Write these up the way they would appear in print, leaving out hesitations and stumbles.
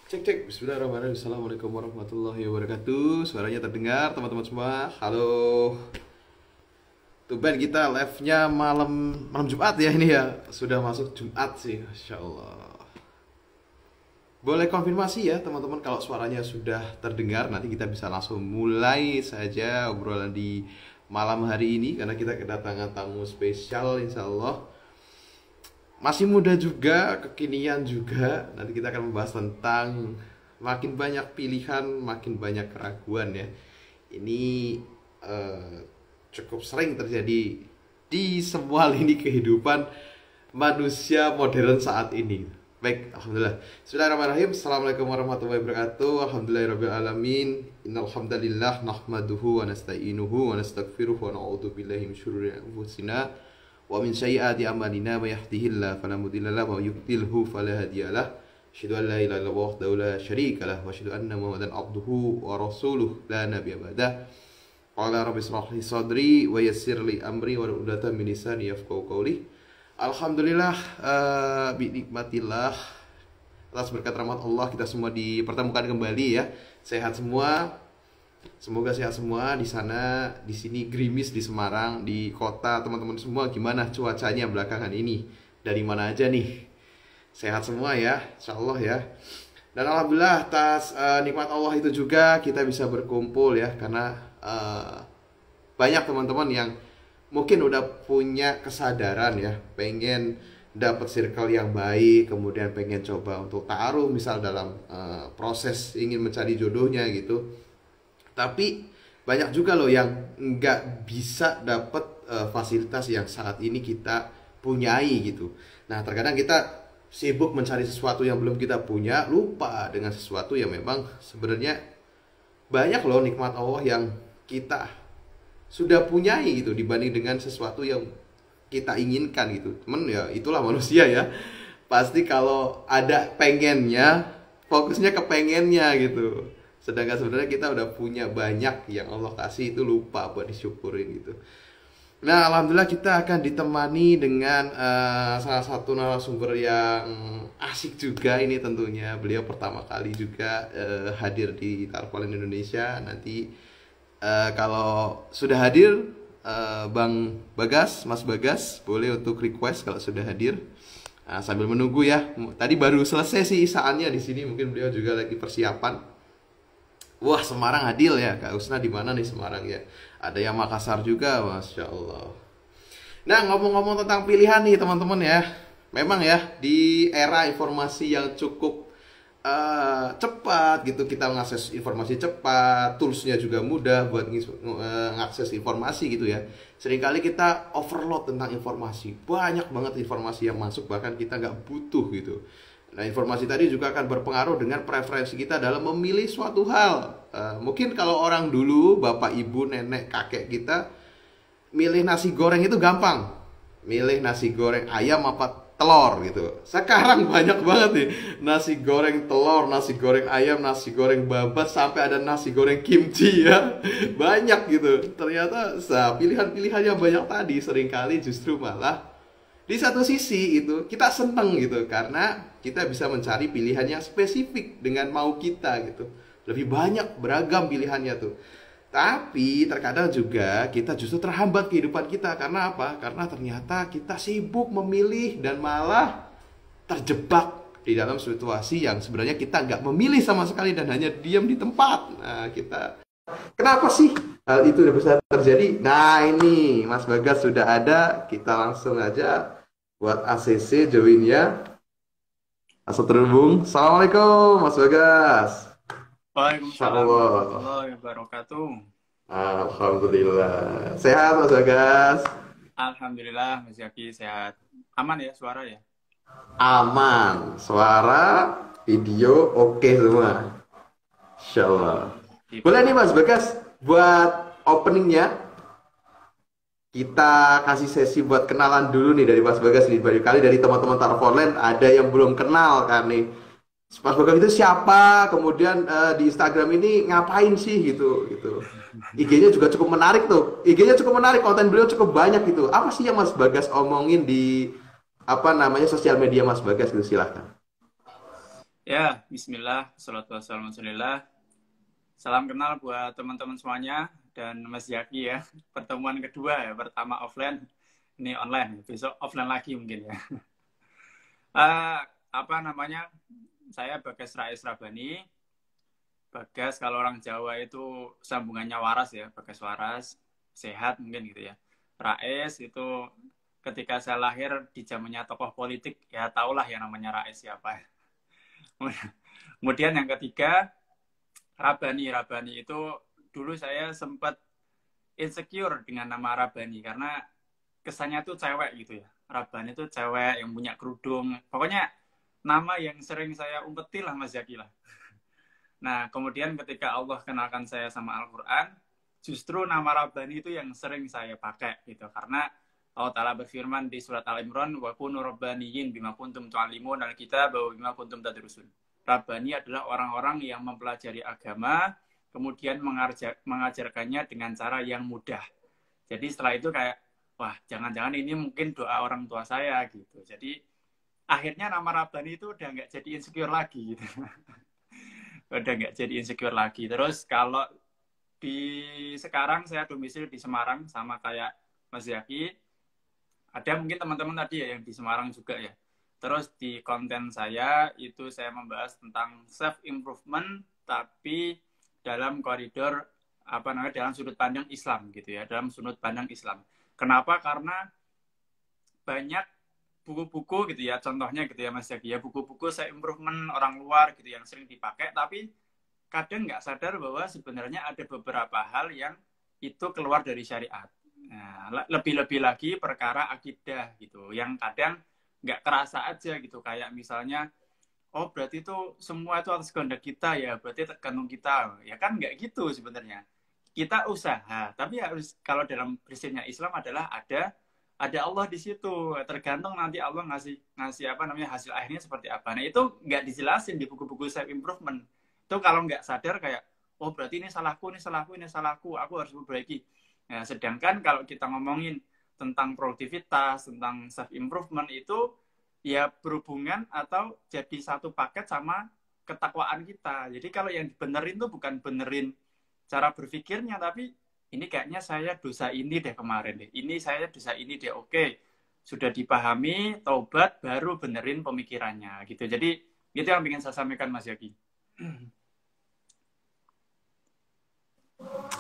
Cek cek, Bismillahirrahmanirrahim. Assalamualaikum warahmatullahi wabarakatuh. Suaranya terdengar teman-teman semua. Halo. Tumben kita live-nya malam malam Jumat ya ini ya. Sudah masuk Jumat sih, Masya Allah. Boleh konfirmasi ya teman-teman kalau suaranya sudah terdengar. Nanti kita bisa langsung mulai saja obrolan di malam hari ini karena kita kedatangan tamu spesial insya Allah. Masih muda juga, kekinian juga. Nanti kita akan membahas tentang makin banyak pilihan, makin banyak keraguan ya. Ini eh, cukup sering terjadi di semua lini kehidupan manusia modern saat ini. Baik, Alhamdulillah. Bismillahirrahmanirrahim. Assalamualaikum warahmatullahi wabarakatuh. Alhamdulillahirrahmanirrahim. Innal hamdalillah nahmaduhu wa nasta'inuhu wa nastaghfiruhu wa na'udzu billahi min syururi anfusina wa min sayyiati a'malina may yahdihillahu fala mudilla lahu wa yudlilhu fala hadiyalah. Asyhadu an la ilaha illallah wahdahu la syarika lahu wa asyhadu anna Muhammadan abduhu wa rasuluh la nabiyya ba'dah. Qala rabbi shrah li sadri wa yassir li amri wa hlul 'uqdatam min lisani yafqahu qawli. Alhamdulillah bi nikmatillah atas berkat rahmat Allah kita semua dipertemukan kembali ya. Sehat semua. Semoga sehat semua di sana, di sini gerimis di Semarang, di kota teman-teman semua gimana cuacanya belakangan ini? Dari mana aja nih? Sehat semua ya, insya Allah ya. Dan alhamdulillah atas nikmat Allah itu juga kita bisa berkumpul ya, karena banyak teman-teman yang mungkin udah punya kesadaran ya, pengen dapat circle yang baik, kemudian pengen coba untuk taruh misal dalam proses ingin mencari jodohnya gitu. Tapi banyak juga loh yang nggak bisa dapat fasilitas yang saat ini kita punyai gitu. Nah terkadang kita sibuk mencari sesuatu yang belum kita punya, lupa dengan sesuatu yang memang sebenarnya banyak loh nikmat Allah yang kita sudah punyai gitu dibanding dengan sesuatu yang kita inginkan gitu. Temen ya itulah manusia ya. Pasti kalau ada pengennya, fokusnya ke pengennya gitu. Sedangkan sebenarnya kita udah punya banyak yang Allah kasih itu lupa buat disyukurin gitu. Nah, alhamdulillah kita akan ditemani dengan salah satu narasumber yang asik juga ini tentunya. Beliau pertama kali juga hadir di Tarpolin Indonesia. Nanti kalau sudah hadir Bang Bagas, Mas Bagas, boleh untuk request kalau sudah hadir. Nah, sambil menunggu ya. Tadi baru selesai sih isaannya di sini, mungkin beliau juga lagi persiapan. Wah, Semarang adil ya. Kak Usna di mana nih Semarang ya? Ada yang Makassar juga, Masya Allah. Nah, ngomong-ngomong tentang pilihan nih teman-teman ya. Memang ya, di era informasi yang cukup cepat gitu, kita mengakses informasi cepat, toolsnya juga mudah buat mengakses informasi gitu ya. Seringkali kita overload tentang informasi. Banyak banget informasi yang masuk, bahkan kita nggak butuh gitu. Nah, informasi tadi juga akan berpengaruh dengan preferensi kita dalam memilih suatu hal. Mungkin kalau orang dulu, bapak, ibu, nenek, kakek kita, milih nasi goreng itu gampang. Milih nasi goreng ayam apa telur gitu. Sekarang banyak banget nih. Nasi goreng telur, nasi goreng ayam, nasi goreng babat, sampai ada nasi goreng kimchi ya. Banyak gitu. Ternyata pilihan-pilihan yang banyak tadi seringkali justru malah di satu sisi itu kita seneng gitu karena kita bisa mencari pilihan yang spesifik dengan mau kita gitu. Lebih banyak beragam pilihannya tuh. Tapi terkadang juga kita justru terhambat kehidupan kita karena apa? Karena ternyata kita sibuk memilih dan malah terjebak di dalam situasi yang sebenarnya kita nggak memilih sama sekali dan hanya diam di tempat. Nah, kenapa sih hal itu bisa terjadi? Nah, ini Mas Bagas sudah ada. Kita langsung aja buat ACC joinnya. Langsung terhubung. Assalamualaikum Mas Bagas. Waalaikumsalam warahmatullahi wabarakatuh. Alhamdulillah. Sehat Mas Bagas? Alhamdulillah Mas Yaki sehat. Aman ya suara ya? Aman. Suara, video oke semua. Insya Allah. Boleh nih Mas Bagas buat openingnya. Kita kasih sesi buat kenalan dulu nih dari Mas Bagas nih. Barangkali dari teman-teman Tarpolin ada yang belum kenal kan nih. Mas Bagas itu siapa? Kemudian di Instagram ini ngapain sih gitu. IG-nya juga cukup menarik tuh. IG-nya cukup menarik, konten beliau cukup banyak gitu. Apa sih yang Mas Bagas omongin di sosial media Mas Bagas gitu, silahkan. Ya, bismillah, salatu wassalamu ala rasulillah. Salam kenal buat teman-teman semuanya dan Mas Yaki ya. Pertemuan kedua ya, pertama offline, ini online. Besok offline lagi mungkin ya. Eh, apa namanya? Saya Bagas Rais Rabani. Bagas kalau orang Jawa itu sambungannya waras ya, Bagas waras, sehat mungkin gitu ya. Rais itu ketika saya lahir di zamannya tokoh politik, ya tahulah yang namanya Rais siapa. Kemudian yang ketiga, Rabani. Rabani itu dulu saya sempat insecure dengan nama Rabani karena kesannya tuh cewek gitu ya. Rabani itu cewek yang punya kerudung. Pokoknya nama yang sering saya umpeti lah Mas Zaki lah. Nah, kemudian ketika Allah kenalkan saya sama Al-Quran, justru nama Rabbani itu yang sering saya pakai gitu. Karena Allah Ta'ala berfirman di surat Al-Imran, wa kunu rabbaniyin bima kuntum tu'alimun al-kitab wa bima kuntum tadrusun. Rabbani adalah orang-orang yang mempelajari agama, kemudian mengajarkannya dengan cara yang mudah. Jadi setelah itu kayak, wah jangan-jangan ini mungkin doa orang tua saya gitu. Jadi akhirnya nama Rabbani itu udah nggak jadi insecure lagi gitu. Udah nggak jadi insecure lagi. Terus kalau di sekarang saya domisili di Semarang sama kayak Mas Yaki. Ada mungkin teman-teman tadi ya yang di Semarang juga ya. Terus di konten saya itu saya membahas tentang self improvement tapi dalam koridor apa namanya dalam sudut pandang Islam gitu ya, dalam sudut pandang Islam. Kenapa? Karena banyak buku-buku gitu ya, contohnya gitu ya Mas Yaki ya, buku-buku self improvement orang luar gitu yang sering dipakai, tapi kadang nggak sadar bahwa sebenarnya ada beberapa hal yang itu keluar dari syariat. Nah, lebih-lebih lagi perkara akidah gitu, yang kadang nggak kerasa aja gitu, kayak misalnya, oh berarti itu semua itu atas kehendak kita ya, berarti tergantung kita. Ya kan nggak gitu sebenarnya. Kita usaha, tapi harus kalau dalam prinsipnya Islam adalah ada Allah di situ. Tergantung nanti Allah ngasih apa namanya hasil akhirnya seperti apa. Nah itu nggak dijelasin di buku-buku self improvement. Itu kalau nggak sadar kayak, oh berarti ini salahku, ini salahku, ini salahku, aku harus memperbaiki. Nah, sedangkan kalau kita ngomongin tentang produktivitas, tentang self improvement itu ya berhubungan atau jadi satu paket sama ketakwaan kita. Jadi kalau yang dibenerin tuh bukan benerin cara berpikirnya, tapi ini kayaknya saya dosa ini deh kemarin deh. Ini saya dosa ini deh. Oke, sudah dipahami, taubat, baru benerin pemikirannya gitu. Jadi itu yang ingin saya sampaikan Mas Yaki.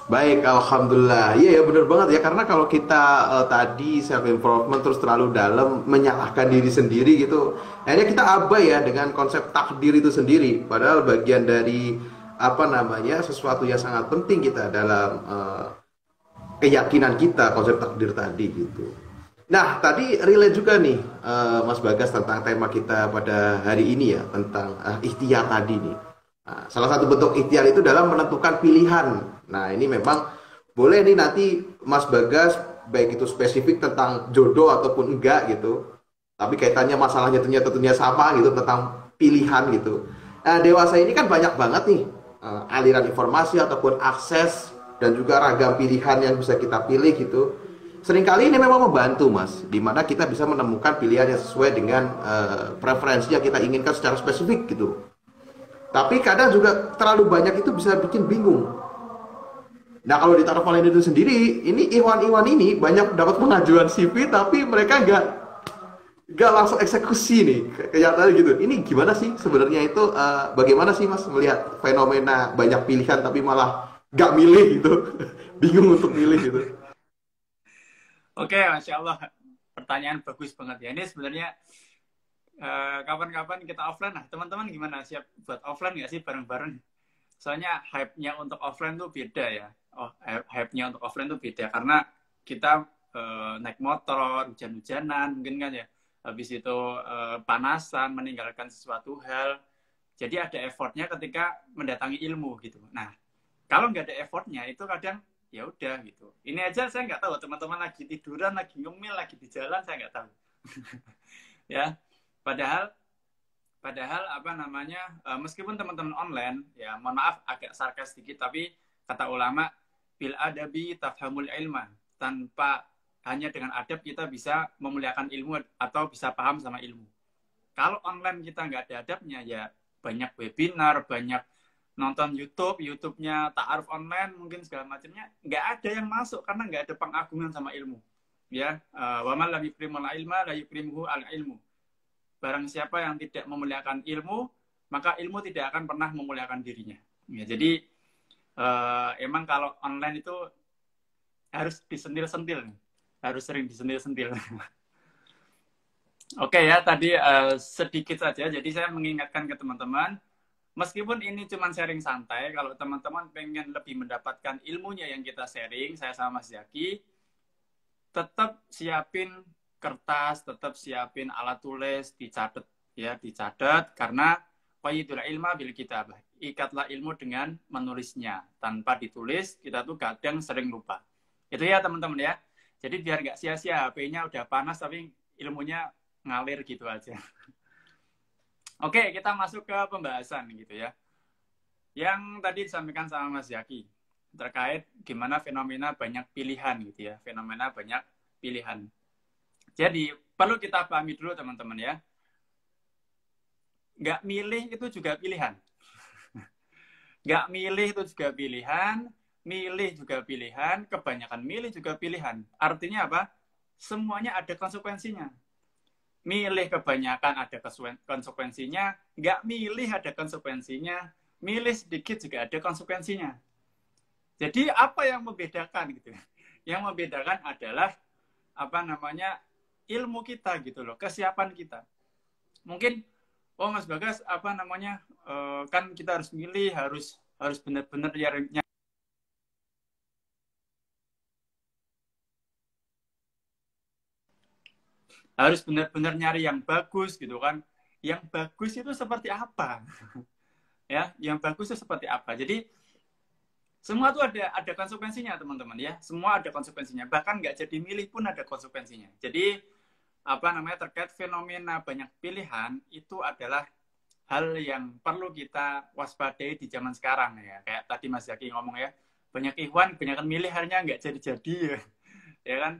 Baik, alhamdulillah. Iya ya benar banget ya, karena kalau kita tadi self improvement terus terlalu dalam menyalahkan diri sendiri gitu, akhirnya kita abai ya dengan konsep takdir itu sendiri. Padahal bagian dari apa namanya sesuatu yang sangat penting kita dalam keyakinan kita konsep takdir tadi gitu. Nah, tadi relate juga nih Mas Bagas tentang tema kita pada hari ini ya, tentang ikhtiar tadi nih. Nah, salah satu bentuk ikhtiar itu dalam menentukan pilihan. Nah, ini memang boleh nih nanti Mas Bagas baik itu spesifik tentang jodoh ataupun enggak gitu. Tapi kaitannya masalahnya tentunya sama gitu tentang pilihan gitu. Nah, dewasa ini kan banyak banget nih aliran informasi ataupun akses dan juga ragam pilihan yang bisa kita pilih gitu. Seringkali ini memang membantu Mas, dimana kita bisa menemukan pilihan yang sesuai dengan preferensi yang kita inginkan secara spesifik gitu. Tapi kadang juga terlalu banyak itu bisa bikin bingung. Nah kalau di taraf online itu sendiri, ini Iwan-Iwan ini banyak dapat pengajuan CV tapi mereka nggak langsung eksekusi nih, kayak tadi gitu. Ini gimana sih sebenarnya itu? Bagaimana sih Mas melihat fenomena banyak pilihan tapi malah nggak milih gitu, bingung untuk milih gitu? Oke, Masya Allah. Pertanyaan bagus banget ya. Ini sebenarnya kapan-kapan kita offline lah. Teman-teman gimana? Siap buat offline nggak sih bareng-bareng? Soalnya hype-nya untuk offline tuh beda ya. Oh, hype-nya untuk offline tuh beda. Karena kita naik motor, hujan-hujanan mungkin kan ya. Habis itu panasan, meninggalkan sesuatu hal. Jadi ada effortnya ketika mendatangi ilmu gitu. Nah, kalau nggak ada effortnya itu kadang ya udah gitu. Ini aja saya nggak tahu teman-teman lagi tiduran, lagi ngemil, lagi di jalan saya nggak tahu. Ya, padahal apa namanya meskipun teman-teman online ya mohon maaf agak sarkas sedikit tapi kata ulama bil adabi tafhamul ilma, tanpa hanya dengan adab kita bisa memuliakan ilmu atau bisa paham sama ilmu. Kalau online kita nggak ada adabnya ya banyak webinar, banyak nonton YouTube, YouTube-nya ta'aruf online, mungkin segala macamnya, nggak ada yang masuk karena nggak ada pengagungan sama ilmu. Ya, wa man lam yukrimul ilma la yukrimuhu al ilmu. Barang siapa yang tidak memuliakan ilmu, maka ilmu tidak akan pernah memuliakan dirinya. Ya, jadi emang kalau online itu harus disentil-sentil, harus sering disentil-sentil. Oke ya, tadi sedikit saja. Jadi saya mengingatkan ke teman-teman, meskipun ini cuma sharing santai, kalau teman-teman pengen lebih mendapatkan ilmunya yang kita sharing, saya sama Mas Zaki, tetap siapin kertas, tetap siapin alat tulis, dicatat ya, dicatat karena qayyidul ilma bil kitabah. Ikatlah ilmu dengan menulisnya. Tanpa ditulis, kita tuh kadang sering lupa. Itu ya teman-teman ya. Jadi biar nggak sia-sia, HP-nya udah panas tapi ilmunya ngalir gitu aja. Oke, kita masuk ke pembahasan gitu ya. Yang tadi disampaikan sama Mas Zaki terkait gimana fenomena banyak pilihan gitu ya. Fenomena banyak pilihan. Jadi perlu kita pahami dulu teman-teman ya. Nggak milih itu juga pilihan. Nggak milih itu juga pilihan. Milih juga pilihan. Kebanyakan milih juga pilihan. Artinya apa? Semuanya ada konsekuensinya. Milih kebanyakan ada konsekuensinya, nggak milih ada konsekuensinya, milih sedikit juga ada konsekuensinya. Jadi apa yang membedakan gitu? Yang membedakan adalah apa namanya ilmu kita gitu loh, kesiapan kita. Mungkin, oh Mas Bagas apa namanya kan kita harus milih, harus benar-benar harus benar-benar nyari yang bagus gitu kan. Yang bagus itu seperti apa? Ya, yang bagus itu seperti apa? Jadi semua tuh ada konsekuensinya teman-teman ya. Semua ada konsekuensinya. Bahkan nggak jadi milih pun ada konsekuensinya. Jadi apa namanya terkait fenomena banyak pilihan itu adalah hal yang perlu kita waspadai di zaman sekarang ya. Kayak tadi Mas Zaki ngomong ya, banyak ikhwan, kebanyakan milih hanya nggak jadi-jadi ya. Ya kan?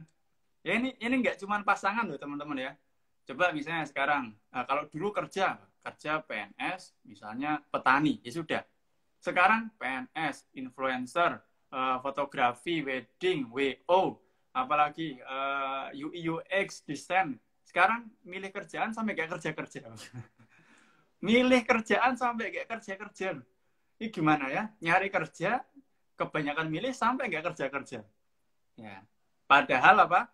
Ya ini nggak cuma pasangan loh teman-teman ya. Coba misalnya sekarang, kalau dulu kerja PNS, misalnya petani, ya sudah. Sekarang PNS, influencer, fotografi, wedding, WO, apalagi UI UX, desain. Sekarang milih kerjaan sampai gak kerja-kerja. Milih kerjaan sampai gak kerja-kerja. Ini gimana ya? Nyari kerja, kebanyakan milih sampai gak kerja-kerja. Ya. Padahal apa?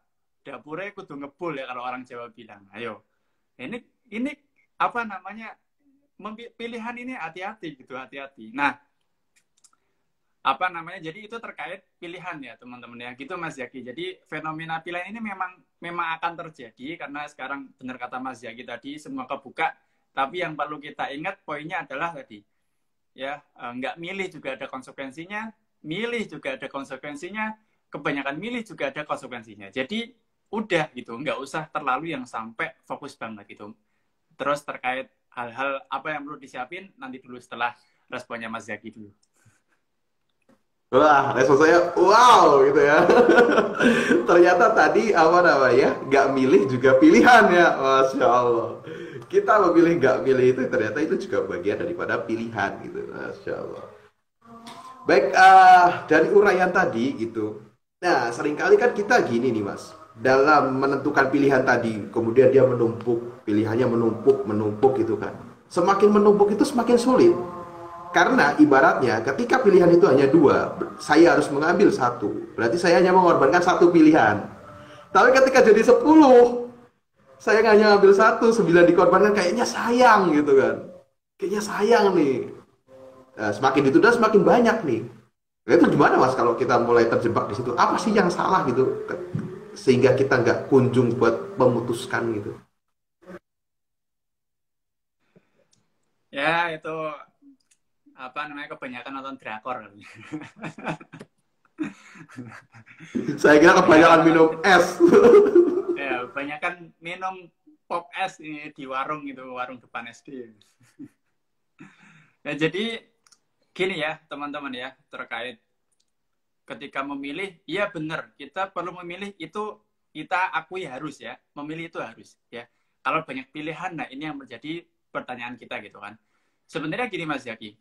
Dapurnya kudu ngebul ya kalau orang Jawa bilang. Ayo. Ini apa namanya? Pilihan ini hati-hati gitu, hati-hati. Nah, apa namanya? Jadi itu terkait pilihan ya, teman-teman ya. Gitu Mas Zaki. Jadi fenomena pilihan ini memang akan terjadi karena sekarang benar kata Mas Zaki tadi semua kebuka, tapi yang perlu kita ingat poinnya adalah tadi ya, nggak milih juga ada konsekuensinya, milih juga ada konsekuensinya, kebanyakan milih juga ada konsekuensinya. Jadi udah gitu, nggak usah terlalu yang sampai fokus banget gitu. Terus terkait hal-hal apa yang perlu disiapin nanti dulu setelah responnya Mas Zaki dulu. Wah, respon saya wow gitu ya. Ternyata tadi apa namanya, nggak milih juga pilihan ya, Masya Allah. Kita memilih nggak milih itu ternyata itu juga bagian daripada pilihan gitu, Masya Allah. Baik, dari uraian tadi gitu. Nah, seringkali kan kita gini nih Mas, dalam menentukan pilihan tadi, kemudian dia menumpuk, pilihannya menumpuk gitu kan. Semakin menumpuk itu semakin sulit. Karena ibaratnya ketika pilihan itu hanya dua, saya harus mengambil satu. Berarti saya hanya mengorbankan satu pilihan. Tapi ketika jadi 10, saya hanya ngambil satu, 9 dikorbankan, kayaknya sayang gitu kan. Kayaknya sayang nih. Nah, semakin ditunda semakin banyak nih. Nah, itu gimana Mas kalau kita mulai terjebak di situ? Apa sih yang salah gitu? Sehingga kita nggak kunjung buat memutuskan gitu. Ya, itu apa namanya kebanyakan nonton drakor. Saya kira kebanyakan minum es. Ya, kebanyakan minum pop es ini di warung itu, warung depan SD. Nah, jadi gini ya, teman-teman ya, terkait ketika memilih, iya benar, kita perlu memilih itu kita akui harus ya, memilih itu harus ya. Kalau banyak pilihan, nah ini yang menjadi pertanyaan kita gitu kan. Sebenarnya gini Mas Zaki,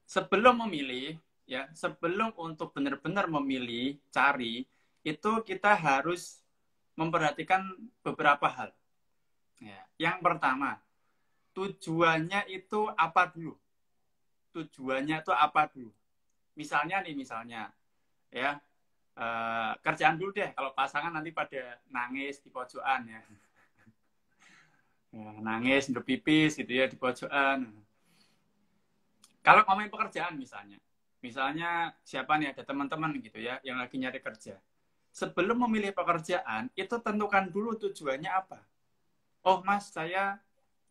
sebelum memilih, ya, sebelum untuk benar-benar memilih, cari, itu kita harus memperhatikan beberapa hal. Ya. Yang pertama, tujuannya itu apa dulu? Tujuannya itu apa dulu? Misalnya nih, misalnya, ya, kerjaan dulu deh. Kalau pasangan nanti pada nangis di pojokan ya, ya nangis, hidup pipis gitu ya di pojokan. Kalau ngomongin pekerjaan misalnya siapa nih ada teman-teman gitu ya yang lagi nyari kerja. Sebelum memilih pekerjaan itu tentukan dulu tujuannya apa. Oh Mas, saya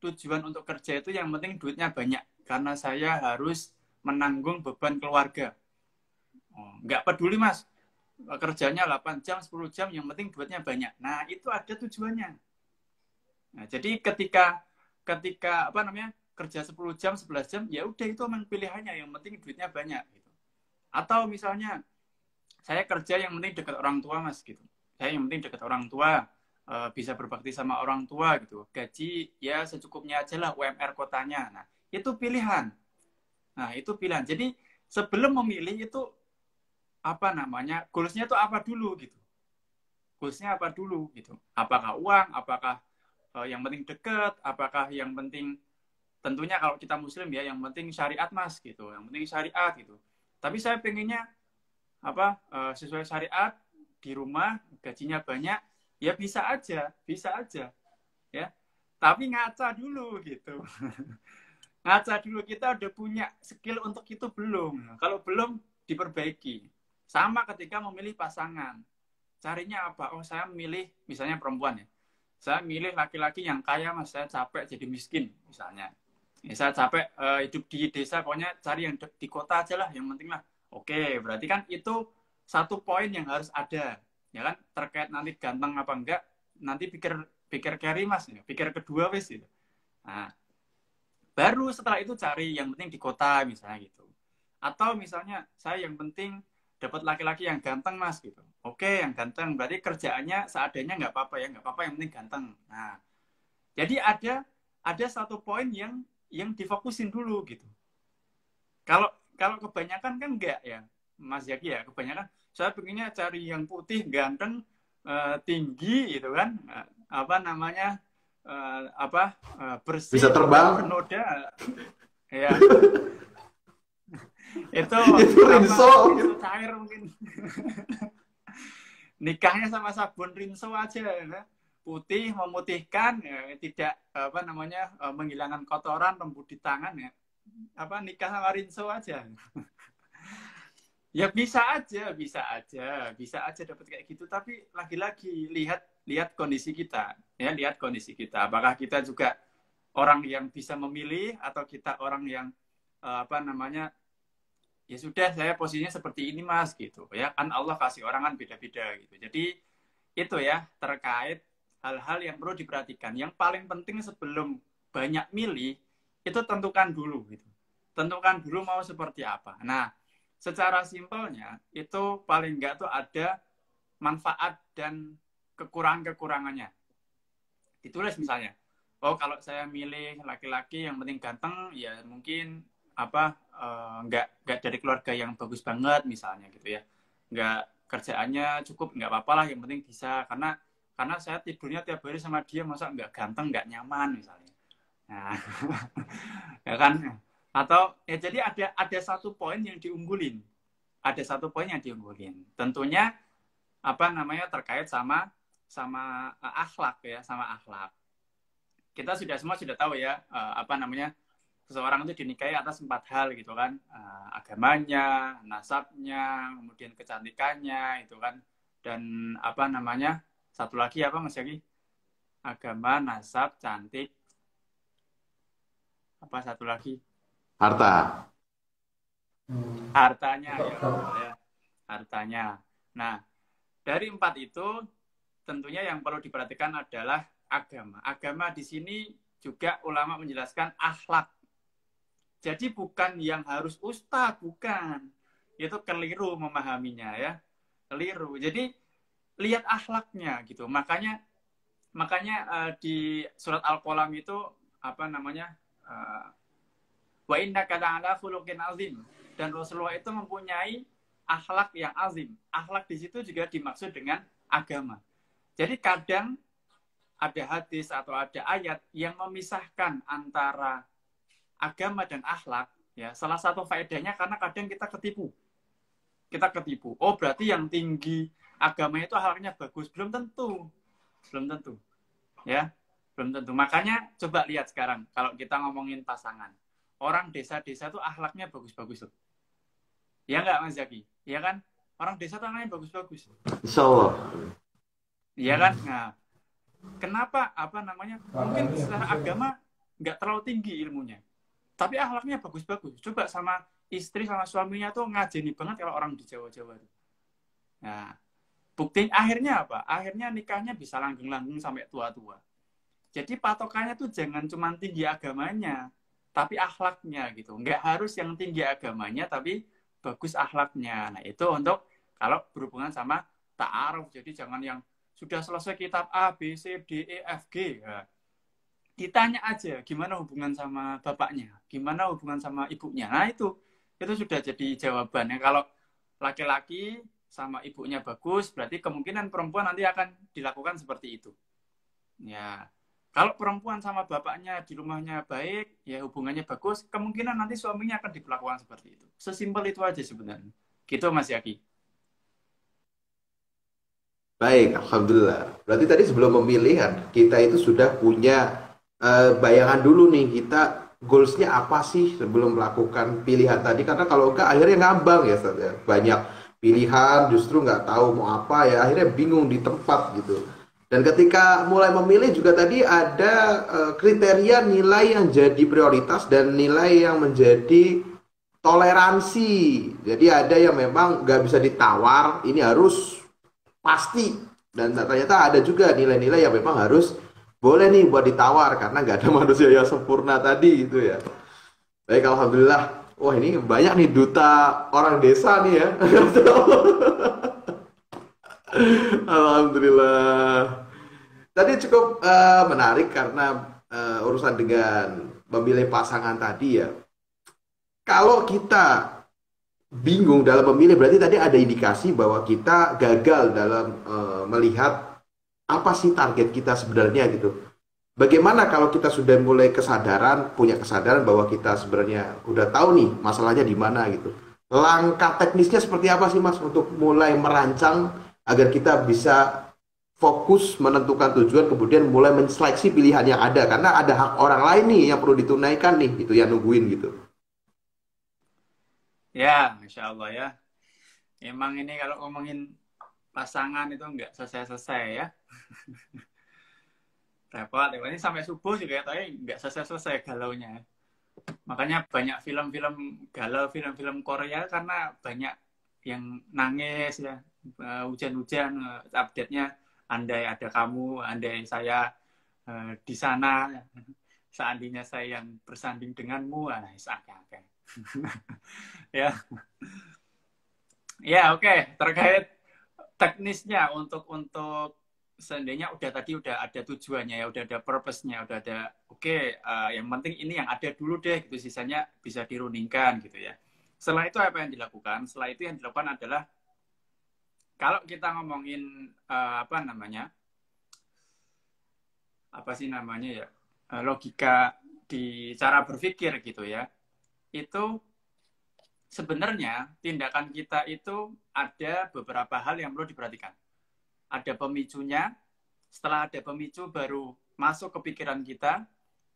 tujuan untuk kerja itu yang penting duitnya banyak karena saya harus menanggung beban keluarga. Oh, nggak peduli Mas, kerjanya 8 jam, 10 jam, yang penting duitnya banyak. Nah, itu ada tujuannya. Nah, jadi ketika apa namanya kerja 10 jam, 11 jam, ya udah itu memang pilihannya, yang penting duitnya banyak gitu. Atau misalnya saya kerja yang penting dekat orang tua Mas gitu. Saya yang penting dekat orang tua, bisa berbakti sama orang tua gitu. Gaji ya secukupnya aja lah UMR kotanya. Nah, itu pilihan. Nah, itu pilihan. Jadi sebelum memilih itu apa namanya? Goalsnya itu apa dulu gitu. Goalsnya apa dulu gitu. Apakah uang, apakah yang penting dekat, apakah yang penting tentunya kalau kita muslim ya yang penting syariat Mas gitu. Yang penting syariat gitu. Tapi saya pengennya apa sesuai syariat di rumah gajinya banyak ya bisa aja ya tapi ngaca dulu gitu ngaca dulu kita udah punya skill untuk itu belum kalau belum diperbaiki sama ketika memilih pasangan carinya apa oh saya milih misalnya perempuan ya saya milih laki-laki yang kaya Mas saya capek jadi miskin misalnya ya, saya capek hidup di desa pokoknya cari yang di kota aja lah yang penting lah oke berarti kan itu satu poin yang harus ada ya kan terkait nanti ganteng apa enggak nanti pikir carry Mas ya. Pikir kedua wis gitu nah baru setelah itu cari yang penting di kota misalnya gitu atau misalnya saya yang penting dapat laki-laki yang ganteng Mas gitu oke yang ganteng berarti kerjaannya seadanya nggak apa-apa ya nggak apa-apa yang penting ganteng nah jadi ada satu poin yang difokusin dulu gitu kalau kalau kebanyakan kan enggak ya Mas Yaki ya kebanyakan saya pengennya cari yang putih ganteng tinggi gitu kan apa namanya bersih Bisa nggak terbang. bernoda ya itu Itu Rinso. rinso cair mungkin nikahnya sama sabun rinso aja ya. Putih memutihkan ya, tidak apa namanya menghilangkan kotoran lembut di tangan ya apa nikah sama rinso aja ya bisa aja dapat kayak gitu tapi lagi-lagi lihat kondisi kita ya lihat kondisi kita apakah kita juga orang yang bisa memilih atau kita orang yang apa namanya ya sudah saya posisinya seperti ini Mas gitu ya kan Allah kasih orang kan beda-beda gitu jadi itu ya terkait hal-hal yang perlu diperhatikan yang paling penting sebelum banyak milih itu tentukan dulu gitu tentukan dulu mau seperti apa nah secara simpelnya itu paling enggak tuh ada manfaat dan kekurangan-kekurangannya. Ditulis misalnya, oh kalau saya milih laki-laki yang penting ganteng, ya mungkin apa enggak dari keluarga yang bagus banget misalnya gitu ya, enggak kerjaannya cukup enggak apa-apa lah yang penting bisa karena saya tidurnya tiap hari sama dia masa enggak ganteng enggak nyaman misalnya. Nah, ya kan atau ya jadi ada satu poin yang diunggulin tentunya apa namanya terkait sama akhlak ya sama akhlak kita semua sudah tahu ya apa namanya seseorang itu dinikahi atas 4 hal gitu kan agamanya nasabnya kemudian kecantikannya itu kan dan apa namanya satu lagi apa Mas Yaki agama nasab cantik apa satu lagi Harta. hartanya ya hartanya nah dari 4 itu tentunya yang perlu diperhatikan adalah agama di sini juga ulama menjelaskan akhlak jadi bukan yang harus ustaz bukan itu keliru memahaminya ya keliru jadi lihat akhlaknya gitu makanya di surat Al-Qalam itu apa namanya Wa innaka la'ala khuluqin azim. Dan Rasulullah itu mempunyai akhlak yang azim. Akhlak di situ juga dimaksud dengan agama. Jadi kadang ada hadis atau ada ayat yang memisahkan antara agama dan akhlak. Ya, salah satu faedahnya karena kadang kita ketipu. Kita ketipu. Oh, berarti yang tinggi agama itu akhlaknya bagus. Belum tentu. Belum tentu. Ya, belum tentu. Makanya coba lihat sekarang kalau kita ngomongin pasangan. Orang desa-desa tuh akhlaknya bagus-bagus tuh. Ya nggak Mas Zaki? Ya kan? Orang desa tuh akhlaknya bagus-bagus. Insya Allah. Iya kan? Nah, kenapa? Apa namanya? Mungkin secara agama nggak terlalu tinggi ilmunya. Tapi akhlaknya bagus-bagus. Coba sama istri sama suaminya tuh ngajeni banget kalau orang di Jawa-Jawa tuh. Nah, bukti akhirnya apa? Akhirnya nikahnya bisa langgeng-langgeng sampai tua-tua. Jadi patokannya tuh jangan cuma tinggi agamanya, tapi akhlaknya gitu. Nggak harus yang tinggi agamanya, tapi bagus akhlaknya. Nah, itu untuk kalau berhubungan sama ta'aruf. Jadi jangan yang sudah selesai kitab A, B, C, D, E, F, G. Nah, ditanya aja gimana hubungan sama bapaknya, gimana hubungan sama ibunya. Nah, itu sudah jadi jawabannya. Kalau laki-laki sama ibunya bagus, berarti kemungkinan perempuan nanti akan dilakukan seperti itu. Ya, kalau perempuan sama bapaknya di rumahnya baik, ya hubungannya bagus, kemungkinan nanti suaminya akan diperlakukan seperti itu. Sesimpel itu aja sebenarnya. Gitu Mas Yaki. Baik, Alhamdulillah. Berarti tadi sebelum memilih kita itu sudah punya bayangan dulu nih, kita goalsnya apa sih sebelum melakukan pilihan tadi. Karena kalau enggak akhirnya ngambang ya, Ustaz, ya. Banyak pilihan justru nggak tahu mau apa ya, akhirnya bingung di tempat gitu. Dan ketika mulai memilih juga tadi ada kriteria nilai yang jadi prioritas dan nilai yang menjadi toleransi. Jadi ada yang memang nggak bisa ditawar, ini harus pasti. Dan ternyata ada juga nilai-nilai yang memang harus boleh nih buat ditawar karena nggak ada manusia yang sempurna tadi gitu ya. Baik, Alhamdulillah. Wah, ini banyak nih duta orang desa nih ya. Alhamdulillah. Tadi cukup menarik karena urusan dengan memilih pasangan tadi ya. Kalau kita bingung dalam memilih, berarti tadi ada indikasi bahwa kita gagal dalam melihat apa sih target kita sebenarnya gitu. Bagaimana kalau kita sudah mulai kesadaran, punya kesadaran bahwa kita sebenarnya udah tahu nih masalahnya di mana gitu. Langkah teknisnya seperti apa sih Mas untuk mulai merancang agar kita bisa fokus menentukan tujuan kemudian mulai menseleksi pilihan yang ada karena ada hak orang lain nih yang perlu ditunaikan nih gitu yang nungguin gitu. Ya, Masya Allah ya. Emang ini kalau ngomongin pasangan itu nggak selesai-selesai ya. Repot, ini sampai subuh juga ya, tapi nggak selesai-selesai galaunya. Makanya banyak film-film galau, film-film Korea karena banyak yang nangis ya, hujan-hujan, update-nya, andai ada kamu, andai saya di sana, seandainya saya yang bersanding denganmu, seakan-akan. Ya, ya oke. Terkait teknisnya untuk seandainya udah ada tujuannya ya, udah ada purpose-nya, udah ada yang penting ini yang ada dulu deh gitu, sisanya bisa diruningkan gitu ya. Setelah itu apa yang dilakukan? Setelah itu yang dilakukan adalah kalau kita ngomongin logika di cara berpikir gitu ya. Itu sebenarnya tindakan kita itu ada beberapa hal yang perlu diperhatikan. Ada pemicunya, setelah ada pemicu baru masuk ke pikiran kita,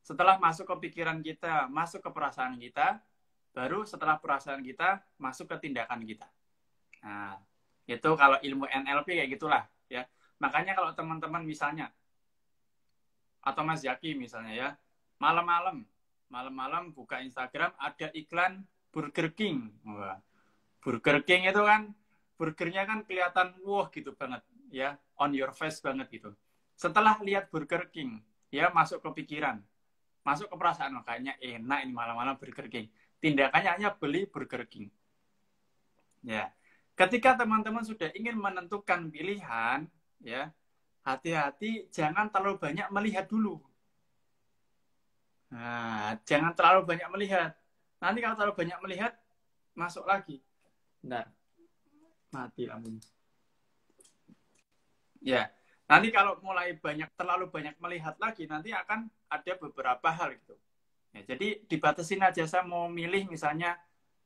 setelah masuk ke pikiran kita, masuk ke perasaan kita, baru setelah perasaan kita, masuk ke tindakan kita. Nah, itu kalau ilmu NLP kayak gitulah ya. Makanya kalau teman-teman misalnya, atau Mas Zaki misalnya ya, malam-malam buka Instagram ada iklan Burger King. Wah, Burger King itu kan, burgernya kan kelihatan wah gitu banget ya, on your face banget gitu. Setelah lihat Burger King, ya masuk ke pikiran, masuk ke perasaan, makanya enak ini malam-malam Burger King. Tindakannya hanya beli Burger King. Ya, ketika teman-teman sudah ingin menentukan pilihan, ya hati-hati jangan terlalu banyak melihat dulu. Nah, jangan terlalu banyak melihat. Nanti kalau terlalu banyak melihat, masuk lagi. Bentar, mati lampunya. Ya, nanti kalau mulai terlalu banyak melihat lagi, nanti akan ada beberapa hal gitu. Ya, jadi dibatasin aja, saya mau milih misalnya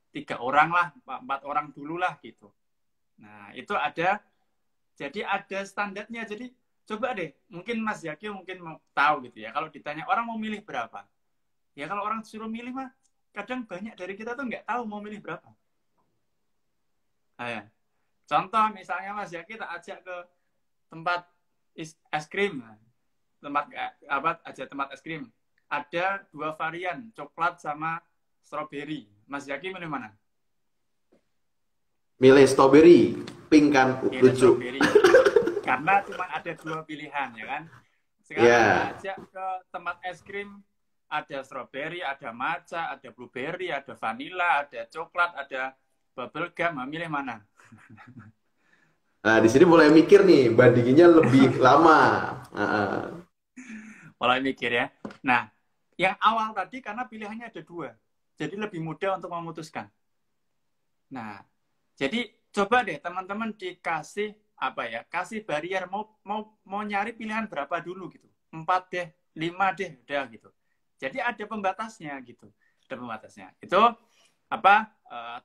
3 orang lah, 4 orang dulu lah gitu. Nah, itu ada, jadi ada standarnya. Jadi coba deh, mungkin Mas Zaki mungkin mau tahu gitu ya. Kalau ditanya orang mau milih berapa, ya kalau orang suruh milih mah, kadang banyak dari kita tuh nggak tahu mau milih berapa. Nah, ya. Contoh misalnya Mas Zaki tak ajak ke tempat es krim, tempat apa aja tempat es krim. Ada 2 varian, coklat sama strawberry. Mas Zaki milih mana? Milih strawberry, pink kan Milih lucu. strawberry. Karena cuma ada 2 pilihan, ya kan? Sekarang kita Ya, ajak ke tempat es krim, ada strawberry, ada matcha, ada blueberry, ada vanilla, ada coklat, ada bubble gum. Milih mana? nah di sini mulai mikir nih, bandinginnya lebih lama. Mulai mikir ya. Nah, yang awal tadi karena pilihannya ada 2. Jadi lebih mudah untuk memutuskan. Nah, jadi coba deh teman-teman dikasih apa ya? Kasih barrier mau nyari pilihan berapa dulu gitu. 4 deh, 5 deh, udah gitu. Jadi ada pembatasnya gitu. Ada pembatasnya. Itu apa?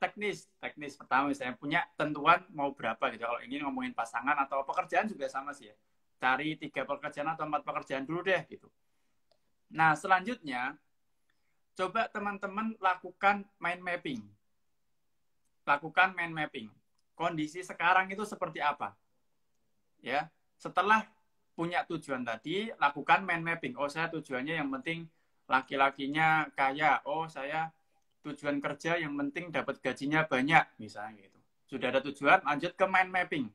Teknis pertama misalnya punya tentuan mau berapa gitu. Kalau ini ngomongin pasangan atau pekerjaan juga sama sih ya. Cari 3 pekerjaan atau 4 pekerjaan dulu deh gitu. Nah, selanjutnya coba teman-teman lakukan mind mapping. Lakukan mind mapping. Kondisi sekarang itu seperti apa? Ya, setelah punya tujuan tadi, lakukan mind mapping. Oh, saya tujuannya yang penting laki-lakinya kaya. Oh, saya tujuan kerja yang penting dapat gajinya banyak, misalnya gitu. Sudah ada tujuan, lanjut ke mind mapping.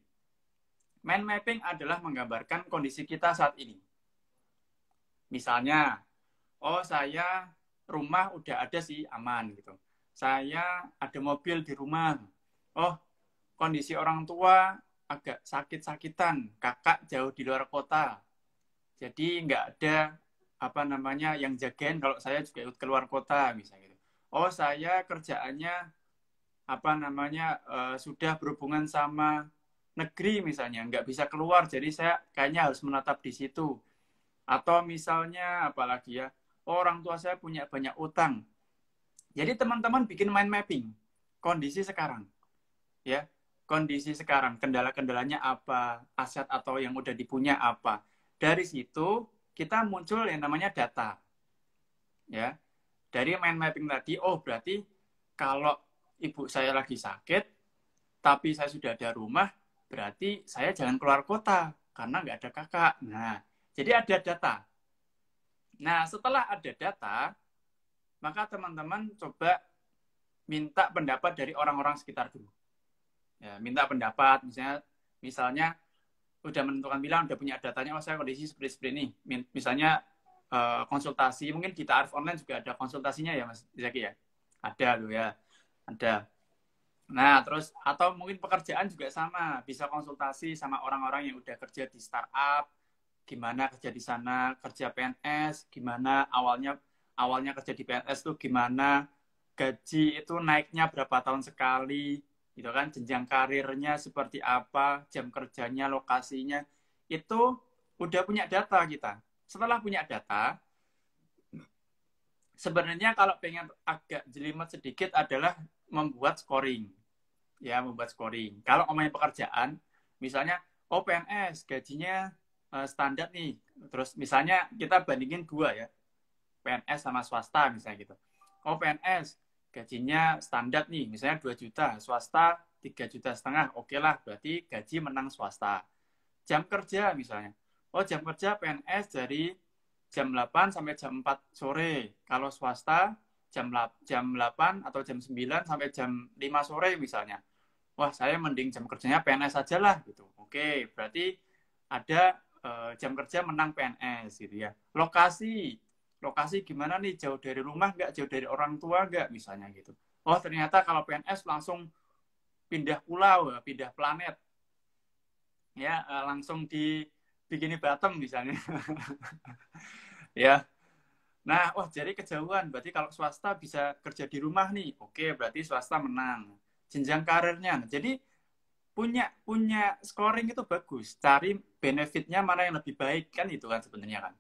Mind mapping adalah menggambarkan kondisi kita saat ini. Misalnya, oh saya rumah udah ada sih, aman gitu. Saya ada mobil di rumah. Oh, kondisi orang tua agak sakit-sakitan, kakak jauh di luar kota. Jadi nggak ada apa namanya yang jagain kalau saya juga ikut keluar kota misalnya gitu. Oh, saya kerjaannya apa namanya sudah berhubungan sama negeri misalnya, nggak bisa keluar, jadi saya kayaknya harus menetap di situ. Atau misalnya apalagi ya, orang tua saya punya banyak utang. Jadi teman-teman bikin mind mapping kondisi sekarang, ya kondisi sekarang, kendala-kendalanya apa, aset atau yang udah dipunya apa. Dari situ kita muncul yang namanya data, ya. Dari mind mapping tadi, oh berarti kalau ibu saya lagi sakit, tapi saya sudah ada rumah, berarti saya jangan keluar kota karena nggak ada kakak. Nah, jadi ada data. Nah, setelah ada data, maka teman-teman coba minta pendapat dari orang-orang sekitar dulu. Ya, minta pendapat, misalnya udah menentukan bilang, udah punya datanya, oh saya kondisi seperti ini. Misalnya konsultasi, mungkin di Ta'aruf Online juga ada konsultasinya ya Mas Zaki ya? Ada loh ya, ada. Nah, terus atau mungkin pekerjaan juga sama, bisa konsultasi sama orang-orang yang udah kerja di startup, gimana kerja di sana, kerja PNS, gimana awalnya kerja di PNS tuh gimana, gaji itu naiknya berapa tahun sekali, gitu kan, jenjang karirnya seperti apa, jam kerjanya, lokasinya, itu udah punya data kita. Setelah punya data, sebenarnya kalau pengen agak jelimet sedikit adalah membuat scoring. Ya, membuat scoring. Kalau ngomongin pekerjaan, misalnya, oh PNS gajinya standar nih. Terus misalnya kita bandingin 2 ya, PNS sama swasta misalnya gitu. Oh PNS gajinya standar nih, misalnya 2 juta, swasta 3,5 juta. Oke lah, berarti gaji menang swasta. Jam kerja misalnya, oh jam kerja PNS dari jam 8 sampai jam 4 sore. Kalau swasta jam 8 atau jam 9 sampai jam 5 sore misalnya. Wah, saya mending jam kerjanya PNS aja lah gitu. Oke, berarti ada jam kerja menang PNS gitu ya. Lokasi gimana nih? Jauh dari rumah nggak? Jauh dari orang tua nggak? Misalnya gitu. Oh, ternyata kalau PNS langsung pindah pulau, pindah planet. Ya, langsung di Bikini Bottom misalnya. Ya. Nah, wah jadi kejauhan. Berarti kalau swasta bisa kerja di rumah nih. Oke, berarti swasta menang. Jenjang karirnya. Jadi punya punya scoring itu bagus. Cari benefitnya mana yang lebih baik kan itu kan sebenarnya kan.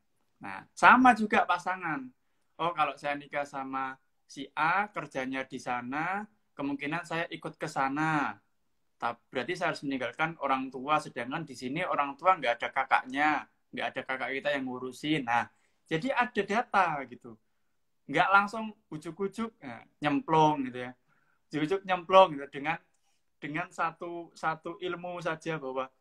Nah, sama juga pasangan. Oh, kalau saya nikah sama si A, kerjanya di sana, kemungkinan saya ikut ke sana. Berarti saya harus meninggalkan orang tua, sedangkan di sini orang tua nggak ada kakaknya, nggak ada kakak kita yang ngurusin. Nah, jadi ada data gitu. Nggak langsung ujuk-ujuk nyemplung gitu ya. Ujuk-ujuk nyemplung gitu dengan satu satu ilmu saja bahwa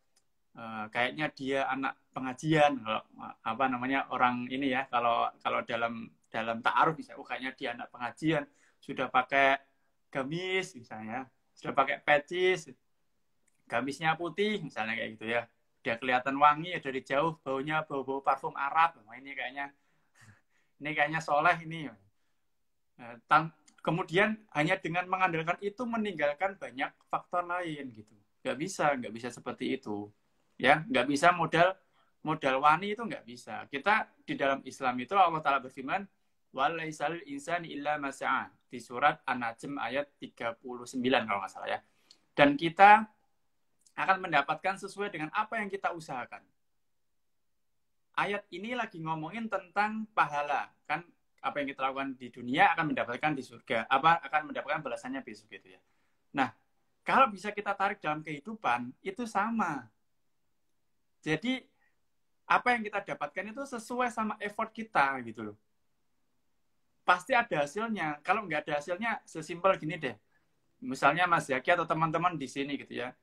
kayaknya dia anak pengajian, kalau apa namanya orang ini ya, kalau kalau dalam dalam ta'aruf bisa, kayaknya dia anak pengajian, sudah pakai gamis misalnya, sudah pakai pecis, gamisnya putih misalnya kayak gitu ya, dia kelihatan wangi ya dari jauh, baunya bau-bau parfum Arab, nah, ini kayaknya soleh ini. Kemudian hanya dengan mengandalkan itu meninggalkan banyak faktor lain gitu. Nggak bisa seperti itu. Ya, nggak bisa modal wani itu nggak bisa. Kita di dalam Islam itu Allah Ta'ala berfirman, walaisal insani illa masa'a, di surat An-Najm ayat 39 kalau nggak salah ya. Dan kita akan mendapatkan sesuai dengan apa yang kita usahakan. Ayat ini lagi ngomongin tentang pahala, kan apa yang kita lakukan di dunia akan mendapatkan di surga, akan mendapatkan balasannya besok gitu ya. Nah, kalau bisa kita tarik dalam kehidupan itu sama. Jadi apa yang kita dapatkan itu sesuai sama effort kita gitu loh. Pasti ada hasilnya. Kalau nggak ada hasilnya, sesimpel gini deh. Misalnya Mas Zaki atau teman-teman di sini gitu ya.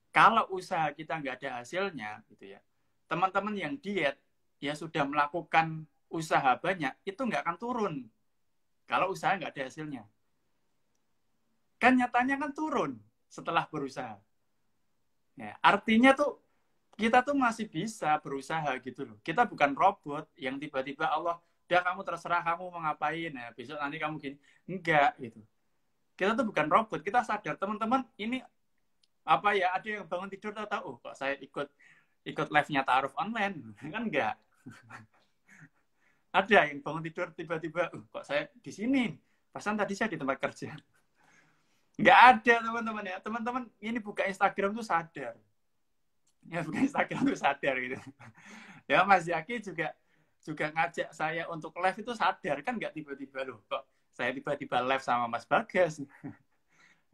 Kalau usaha kita nggak ada hasilnya gitu ya. Teman-teman yang diet ya sudah melakukan usaha banyak, itu nggak akan turun kalau usaha nggak ada hasilnya. Kan nyatanya kan turun setelah berusaha. Ya, artinya tuh kita tuh masih bisa berusaha gitu loh. Kita bukan robot yang tiba-tiba Allah, udah kamu terserah kamu mau ngapain, ya besok nanti kamu gini. Enggak gitu. Kita tuh bukan robot, kita sadar teman-teman ini apa ya, ada yang bangun tidur tahu, oh kok saya ikut live-nya Ta'aruf online, kan enggak. Ada yang bangun tidur tiba-tiba, kok saya di sini? Pasan tadi saya di tempat kerja. Nggak ada teman-teman ya. Teman-teman ini buka Instagram tuh sadar. Ya buka Instagram tuh sadar gitu. Ya Mas Zaki juga ngajak saya untuk live itu sadar. Kan nggak tiba-tiba loh, kok saya tiba-tiba live sama Mas Bagas.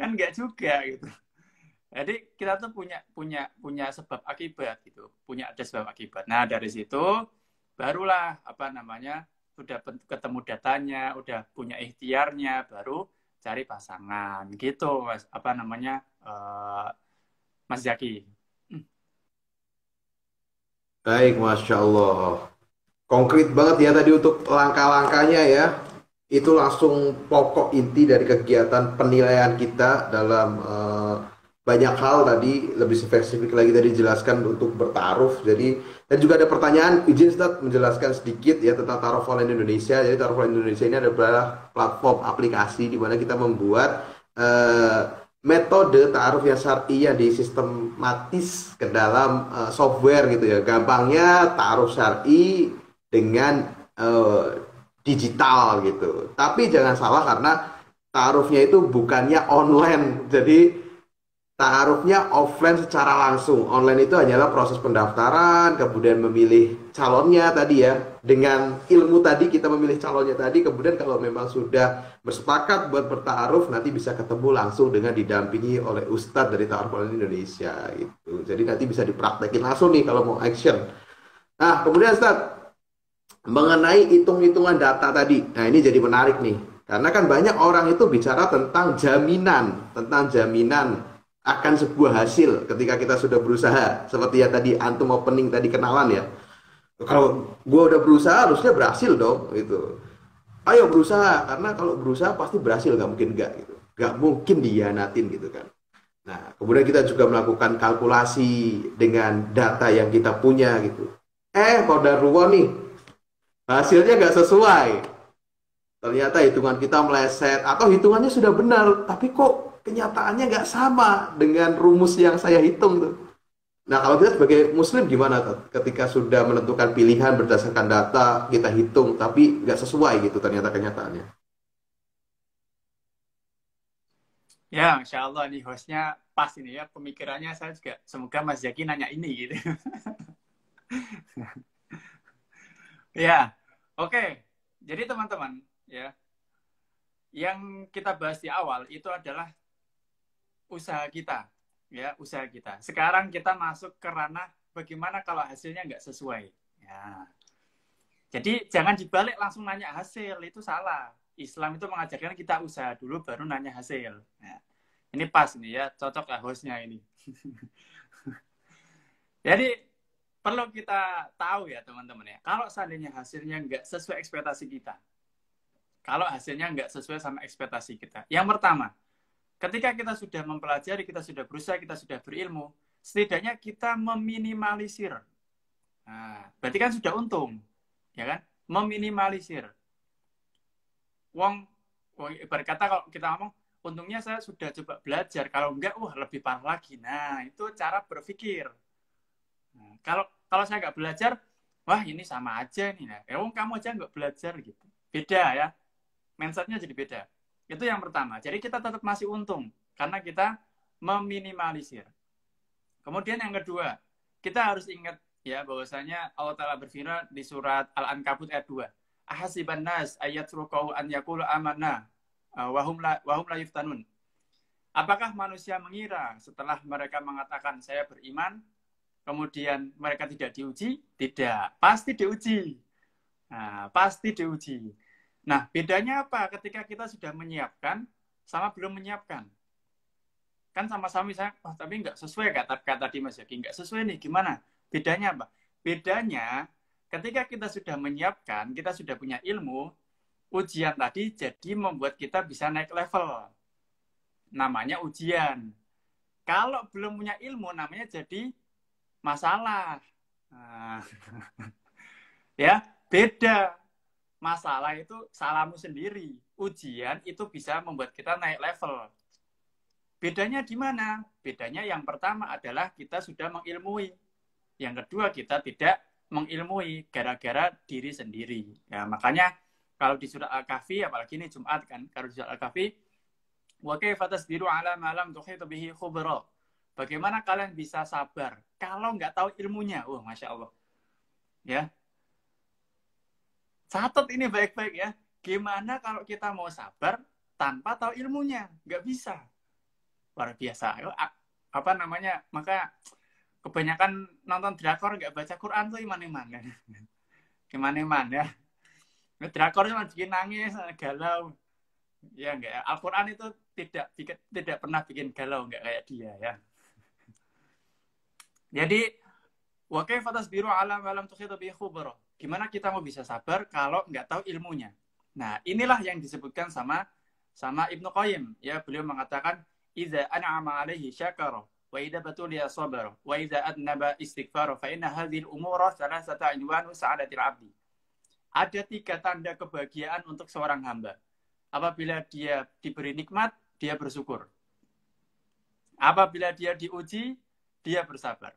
Kan nggak juga gitu. Jadi kita tuh punya sebab akibat gitu. Punya ada sebab akibat. Nah dari situ barulah apa namanya, udah ketemu datanya, udah punya ikhtiarnya, baru cari pasangan gitu Mas, apa namanya, Mas Zaki. Baik, Masya Allah. Konkret banget ya tadi untuk langkah-langkahnya ya. Itu langsung pokok inti dari kegiatan penilaian kita dalam banyak hal tadi, lebih spesifik lagi tadi dijelaskan untuk bertaruh. Jadi, dan juga ada pertanyaan, izin Ustaz menjelaskan sedikit ya tentang Ta'aruf Online Indonesia. Jadi Ta'aruf Online Indonesia ini adalah platform aplikasi di mana kita membuat metode ta'aruf yang syar'i yang disistematis ke dalam software gitu ya. Gampangnya ta'aruf syar'i dengan digital gitu. Tapi jangan salah karena ta'arufnya itu bukannya online. Jadi ta'arufnya offline secara langsung. Online itu hanyalah proses pendaftaran, kemudian memilih calonnya tadi ya. Dengan ilmu tadi kita memilih calonnya tadi, kemudian kalau memang sudah bersepakat buat berta'aruf, nanti bisa ketemu langsung dengan didampingi oleh Ustadz dari Ta'aruf Online Indonesia gitu. Jadi nanti bisa dipraktekin langsung nih kalau mau action. Nah, kemudian Ustadz, mengenai hitung-hitungan data tadi. Nah, ini jadi menarik nih. Karena kan banyak orang itu bicara tentang jaminan akan sebuah hasil ketika kita sudah berusaha, seperti yang tadi antum opening tadi kenalan ya. Kalau gue udah berusaha harusnya berhasil dong gitu. Ayo berusaha, karena kalau berusaha pasti berhasil, nggak mungkin nggak gitu, nggak mungkin dihianatin gitu kan. Nah kemudian kita juga melakukan kalkulasi dengan data yang kita punya gitu. Qadarullah nih hasilnya nggak sesuai. Ternyata hitungan kita meleset atau hitungannya sudah benar, tapi kok kenyataannya nggak sama dengan rumus yang saya hitung tuh. Nah, kalau kita sebagai muslim gimana tuh? Ketika sudah menentukan pilihan berdasarkan data, kita hitung, tapi nggak sesuai gitu ternyata kenyataannya. Ya, Insya Allah nih hostnya pas ini ya pemikirannya saya juga. Semoga Mas Zaki nanya ini gitu. Ya, oke. Jadi teman-teman, ya, yang kita bahas di awal itu adalah usaha kita, ya, usaha kita. Sekarang kita masuk ke ranah bagaimana kalau hasilnya nggak sesuai. Ya. Jadi jangan dibalik langsung nanya hasil, itu salah. Islam itu mengajarkan kita usaha dulu baru nanya hasil. Ya. Ini pas nih ya, cocok lah hostnya ini. Jadi perlu kita tahu ya teman-teman ya, kalau seandainya hasilnya nggak sesuai ekspektasi kita, kalau hasilnya nggak sesuai sama ekspektasi kita. Yang pertama, ketika kita sudah mempelajari, kita sudah berusaha, kita sudah berilmu, setidaknya kita meminimalisir. Nah, berarti kan sudah untung, ya kan? Meminimalisir. Wong, ibarat kata kalau kita ngomong, untungnya saya sudah coba belajar, kalau enggak, wah lebih parah lagi. Nah, itu cara berpikir. Nah, kalau saya nggak belajar, wah ini sama aja nih. Nah, kamu aja nggak belajar gitu. Beda ya, mindsetnya jadi beda. Itu yang pertama. Jadi kita tetap masih untung karena kita meminimalisir. Kemudian yang kedua, kita harus ingat ya bahwasanya Allah Ta'ala berfirman di surat Al-Ankabut ayat 2. Ahasiban nas ayatrukau an yaqulu amanna wahum la yuftanun. Apakah manusia mengira setelah mereka mengatakan saya beriman, kemudian mereka tidak diuji? Tidak, pasti diuji. Nah, pasti diuji. Nah, bedanya apa ketika kita sudah menyiapkan sama belum menyiapkan? Kan sama-sama misalnya, oh, tapi nggak sesuai kata tadi Mas Yaki, nggak sesuai nih, gimana? Bedanya apa? Bedanya ketika kita sudah menyiapkan, kita sudah punya ilmu, ujian tadi jadi membuat kita bisa naik level. Namanya ujian. Kalau belum punya ilmu, namanya jadi masalah. Nah, ya, beda. Masalah itu salahmu sendiri. Ujian itu bisa membuat kita naik level. Bedanya di mana? Bedanya yang pertama adalah kita sudah mengilmui. Yang kedua kita tidak mengilmui gara-gara diri sendiri. Ya, makanya kalau di surat Al-Kahfi, apalagi ini Jumat kan, kalau di surat Al-Kahfi, wa kaifa tasbiru ala ma lam tuhitu bihi khubra. Bagaimana kalian bisa sabar kalau nggak tahu ilmunya? Wah, Masya Allah. Ya, catat ini baik-baik ya. Gimana kalau kita mau sabar tanpa tahu ilmunya? Nggak bisa. Luar biasa. Apa namanya? Maka kebanyakan nonton drakor nggak baca Quran tuh iman-iman kan. Iman-iman ya. Drakor cuma bikin nangis, galau. Ya enggak ya. Al-Quran itu tidak pernah bikin galau, nggak kayak dia ya. Jadi, wa kaifa tasbiru ala ma lam tuhitu bihi khubra. Gimana kita mau bisa sabar kalau nggak tahu ilmunya? Nah, inilah yang disebutkan sama Ibnu Qayyim. Ya, beliau mengatakan, "Idza an'ama 'alaihi syakara wa idza batuliya sabara wa idza adnaba istighfara fa inna hadhihi al-umura thalathata inwanu sa'adatil 'abdi." Ada 3 tanda kebahagiaan untuk seorang hamba. Apabila dia diberi nikmat, dia bersyukur. Apabila dia diuji, dia bersabar.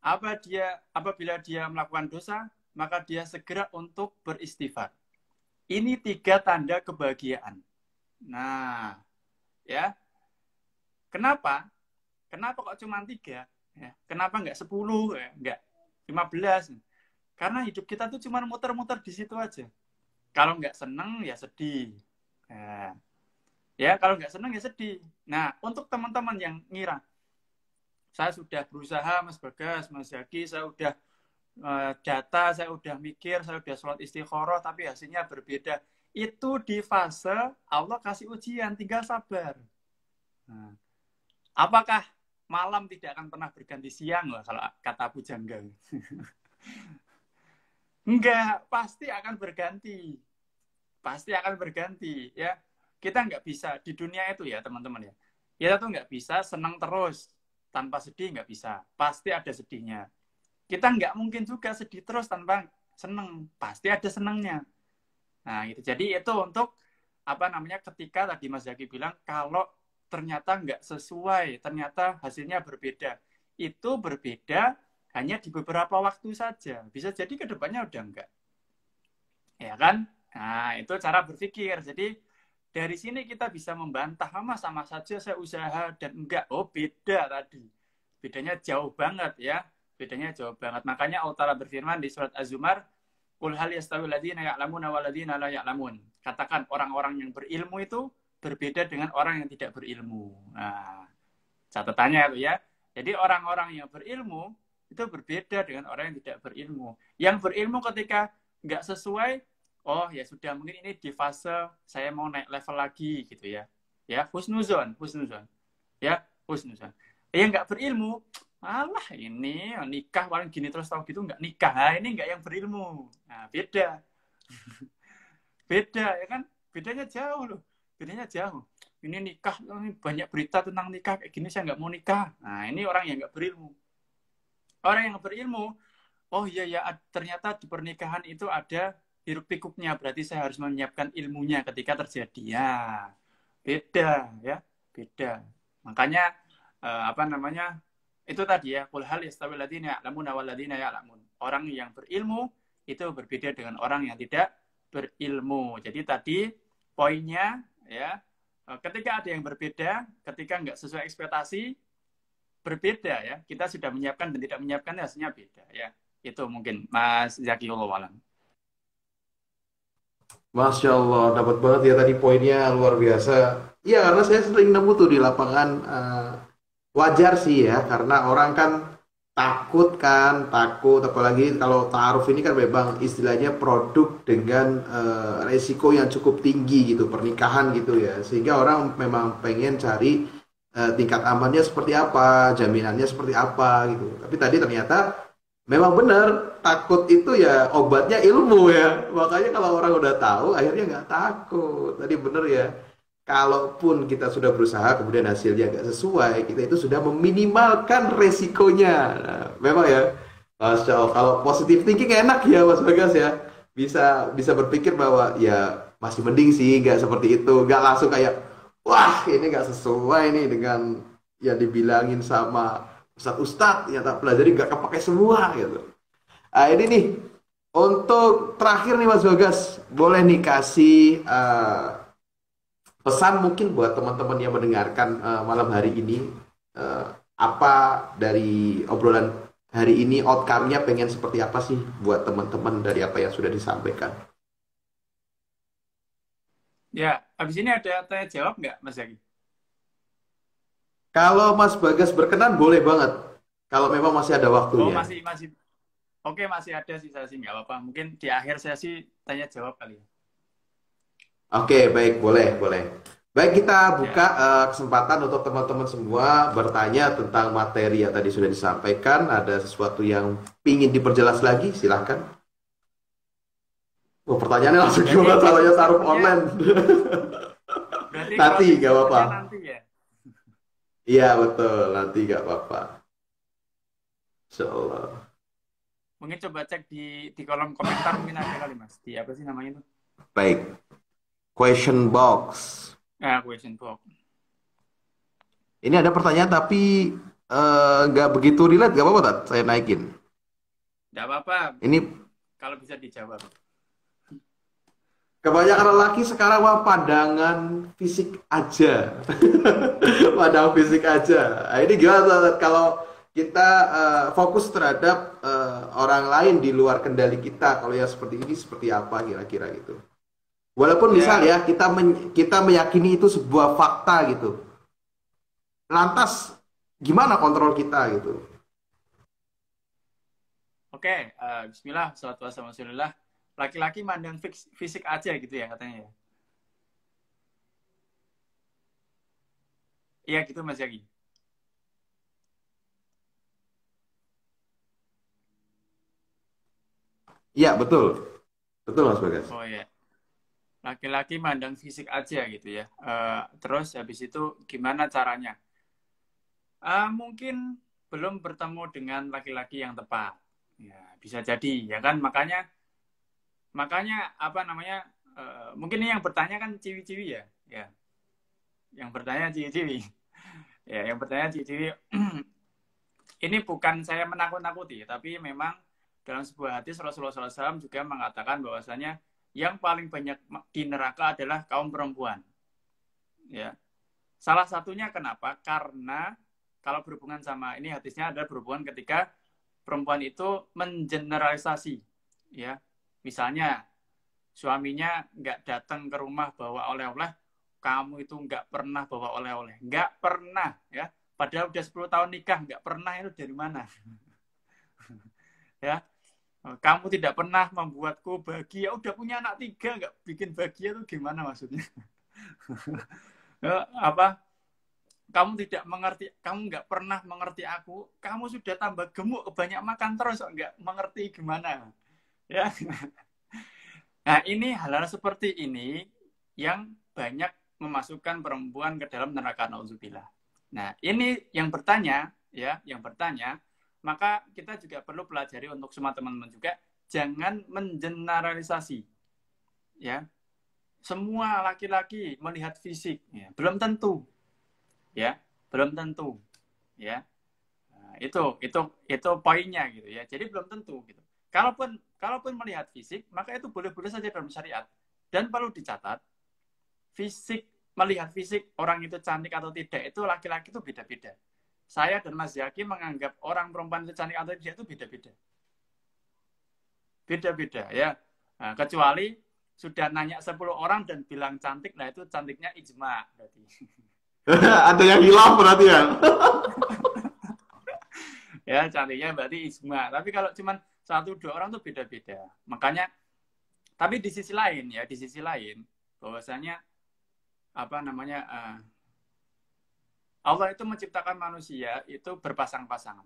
Apabila dia melakukan dosa, maka dia segera untuk beristighfar. Ini 3 tanda kebahagiaan. Nah, ya. Kenapa? Kenapa kok cuma 3? Ya. Kenapa nggak 10? Ya? Nggak 15? Karena hidup kita tuh cuma muter-muter di situ aja. Kalau nggak seneng, ya sedih. Ya, kalau nggak seneng, ya sedih. Nah, untuk teman-teman yang ngira, saya sudah berusaha, Mas Bagas, Mas Zaki, saya udah data, saya udah mikir, saya udah sholat istikharah, tapi hasilnya berbeda. Itu di fase Allah kasih ujian, tinggal sabar. Nah, apakah malam tidak akan pernah berganti siang loh, kalau kata Abu Janggal? Enggak, pasti akan berganti. Pasti akan berganti, ya. Kita nggak bisa di dunia itu ya, teman-teman ya. Kita tuh nggak bisa senang terus. Tanpa sedih nggak bisa. Pasti ada sedihnya. Kita nggak mungkin juga sedih terus tanpa seneng. Pasti ada senengnya. Nah, gitu. Jadi itu untuk apa namanya ketika tadi Mas Zaki bilang kalau ternyata nggak sesuai, ternyata hasilnya berbeda. itu berbeda hanya di beberapa waktu saja. Bisa jadi kedepannya udah enggak. Ya kan? Nah, itu cara berpikir. Jadi dari sini kita bisa membantah, sama saja saya usaha dan enggak. Oh, beda tadi. Bedanya jauh banget ya. Bedanya jauh banget. Makanya Allah Ta'ala berfirman di surat Az-Zumar, "Qul hal yastawil ladzina ya'lamuna wal ladzina la ya'lamun." Katakan orang-orang yang berilmu itu berbeda dengan orang yang tidak berilmu. Nah, catatannya itu ya. Jadi orang-orang yang berilmu itu berbeda dengan orang yang tidak berilmu. Yang berilmu ketika nggak sesuai, oh ya sudah, mungkin ini di fase saya mau naik level lagi gitu ya. Ya, husnuzon. Ya, husnuzon. Yang nggak berilmu, malah ini nikah paling gini terus tahu gitu nggak nikah. Nah, ini nggak yang berilmu. Nah, beda. Beda ya kan? Bedanya jauh loh. Bedanya jauh. Ini nikah, ini banyak berita tentang nikah kayak gini, saya nggak mau nikah. Nah, ini orang yang nggak berilmu. Orang yang berilmu, oh iya ya, ternyata di pernikahan itu ada hiruk pikuknya, berarti saya harus menyiapkan ilmunya ketika terjadi. Ya, beda ya, beda. Makanya apa namanya? Itu tadi ya, qul hal yastawil ladzina ya'lamun wal ladzina ya'lamun. Orang yang berilmu itu berbeda dengan orang yang tidak berilmu. Jadi tadi poinnya ya, ketika ada yang berbeda, ketika nggak sesuai ekspektasi, berbeda ya. Kita sudah menyiapkan dan tidak menyiapkan hasilnya beda ya. Itu mungkin Mas Zaki Alam. Masya Allah, dapat banget ya tadi poinnya luar biasa. Iya, karena saya sering nemu tuh di lapangan. Wajar sih ya, karena orang kan takut, apalagi kalau ta'aruf ini kan memang istilahnya produk dengan resiko yang cukup tinggi gitu, pernikahan gitu ya, sehingga orang memang pengen cari tingkat amannya seperti apa, jaminannya seperti apa gitu. Tapi tadi ternyata memang benar, takut itu ya obatnya ilmu ya, makanya kalau orang udah tahu akhirnya nggak takut. Tadi bener ya, kalaupun kita sudah berusaha kemudian hasilnya nggak sesuai, kita itu sudah meminimalkan resikonya. Nah, memang ya, Masya Allah, kalau positif thinking enak ya Mas Bagas ya, bisa bisa berpikir bahwa ya masih mending sih nggak seperti itu, nggak langsung kayak wah ini nggak sesuai nih dengan yang dibilangin sama ustadz-ustadz yang tak pelajari nggak kepake semua gitu. Ah ini nih untuk terakhir nih Mas Bagas, boleh nih kasih pesan mungkin buat teman-teman yang mendengarkan malam hari ini, eh, apa dari obrolan hari ini outcome-nya pengen seperti apa sih buat teman-teman dari apa yang sudah disampaikan. Ya, habis ini ada tanya jawab nggak Mas Zaki? Kalau Mas Bagas berkenan boleh banget. Kalau memang masih ada Oh, waktunya. masih. Oke, masih ada sih sesi, nggak apa-apa. Mungkin di akhir sesi tanya jawab kali ya. Oke, baik, boleh, boleh. Baik, kita buka Ya. kesempatan untuk teman-teman semua bertanya tentang materi yang tadi sudah disampaikan. Ada sesuatu yang ingin diperjelas lagi? Silahkan. Oh, pertanyaannya langsung Berarti gimana caranya closing taruh statementnya, online? berarti Nanti, closing gak apa-apa. statementnya nanti ya. Iya, betul. Nanti gak apa-apa. Insyaallah. Mungkin coba cek di kolom komentar mungkin ada kali Mas. Di apa sih namanya itu? Baik. Question box. Question box. Ini ada pertanyaan tapi nggak begitu relate, gak apa-apa, Tat? Saya naikin. Nggak apa-apa Ini kalau bisa dijawab. kebanyakan lelaki sekarang mah pandangan fisik aja. Pandang fisik aja. Nah, ini gimana Tat? Kalau kita fokus terhadap orang lain di luar kendali kita, kalau yang seperti ini seperti apa kira-kira gitu. Walaupun misal Ya, ya kita meyakini itu sebuah fakta gitu. Lantas gimana kontrol kita gitu? oke. Bismillah, salatu wassalamu ala Rasulillah. Laki-laki mandang fisik aja gitu ya katanya ya. Iya gitu Mas Yagi. Iya betul, betul Mas Bagas. Oh ya. Laki-laki mandang fisik aja gitu ya. Terus habis itu gimana caranya? Mungkin belum bertemu dengan laki-laki yang tepat. Ya, bisa jadi ya kan, makanya apa namanya? Mungkin ini yang bertanya kan ciwi-ciwi ya. Ya, yang bertanya ciwi-ciwi. Ya, yang bertanya ciwi-ciwi. ini bukan saya menakut-nakuti, tapi memang dalam sebuah hadis Rasulullah SAW juga mengatakan bahwasanya yang paling banyak di neraka adalah kaum perempuan. Ya, salah satunya kenapa? Karena kalau berhubungan sama ini hadisnya adalah berhubungan ketika perempuan itu mengeneralisasi, ya. Misalnya suaminya nggak datang ke rumah bawa oleh-oleh, kamu itu nggak pernah bawa oleh-oleh, nggak pernah, ya. Padahal udah 10 tahun nikah, nggak pernah, itu dari mana? Ya, kamu tidak pernah membuatku bahagia, udah punya anak 3, nggak bikin bahagia itu gimana maksudnya? Apa? Kamu tidak mengerti, kamu nggak pernah mengerti aku, kamu sudah tambah gemuk, banyak makan terus, nggak mengerti gimana, ya. Nah, ini hal-hal seperti ini yang banyak memasukkan perempuan ke dalam neraka, naudzubillah. Nah, ini yang bertanya, ya, yang bertanya, maka kita juga perlu pelajari untuk semua teman-teman juga, jangan mengeneralisasi, ya. Semua laki-laki melihat fisik, ya, belum tentu. Ya, belum tentu, ya. Nah, itu poinnya gitu ya. Jadi belum tentu gitu. Kalaupun melihat fisik, maka itu boleh-boleh saja dalam syariat. Dan perlu dicatat, melihat fisik orang itu cantik atau tidak itu laki-laki itu beda-beda. Saya dan Mas Zaki menganggap orang perempuan itu cantik atau tidak itu beda-beda. Beda-beda ya. Nah, kecuali sudah nanya 10 orang dan bilang cantik, nah itu cantiknya ijma berarti. Ada yang hilaf berarti ya. Ya, cantiknya berarti ijma. Tapi kalau cuma 1-2 orang tuh beda-beda. Makanya, tapi di sisi lain ya, di sisi lain, bahwasanya apa namanya, Allah itu menciptakan manusia itu berpasang-pasangan.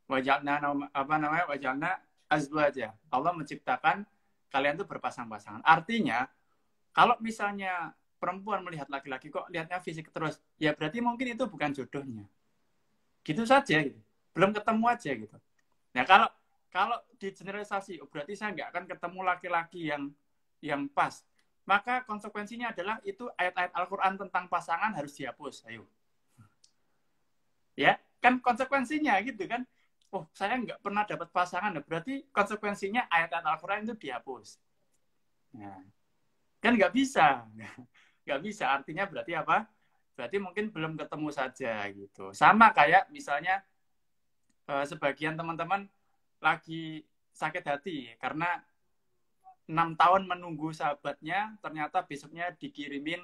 Wajalna apa namanya, wajalna azwaja. Allah menciptakan kalian tuh berpasang-pasangan. Artinya, kalau misalnya perempuan melihat laki-laki kok lihatnya fisik terus, ya berarti mungkin itu bukan jodohnya. Gitu saja gitu. Belum ketemu aja gitu. Nah, kalau di generalisasi, berarti saya nggak akan ketemu laki-laki yang pas. Maka konsekuensinya adalah itu ayat-ayat Al-Quran tentang pasangan harus dihapus. Ayo. Ya, kan konsekuensinya gitu kan. Oh, saya nggak pernah dapat pasangan. Berarti konsekuensinya ayat-ayat Al-Quran itu dihapus. Nah, kan nggak bisa. Nggak bisa. Artinya berarti apa? Berarti mungkin belum ketemu saja gitu. Sama kayak misalnya sebagian teman-teman lagi sakit hati karena 6 tahun menunggu sahabatnya, ternyata besoknya dikirimin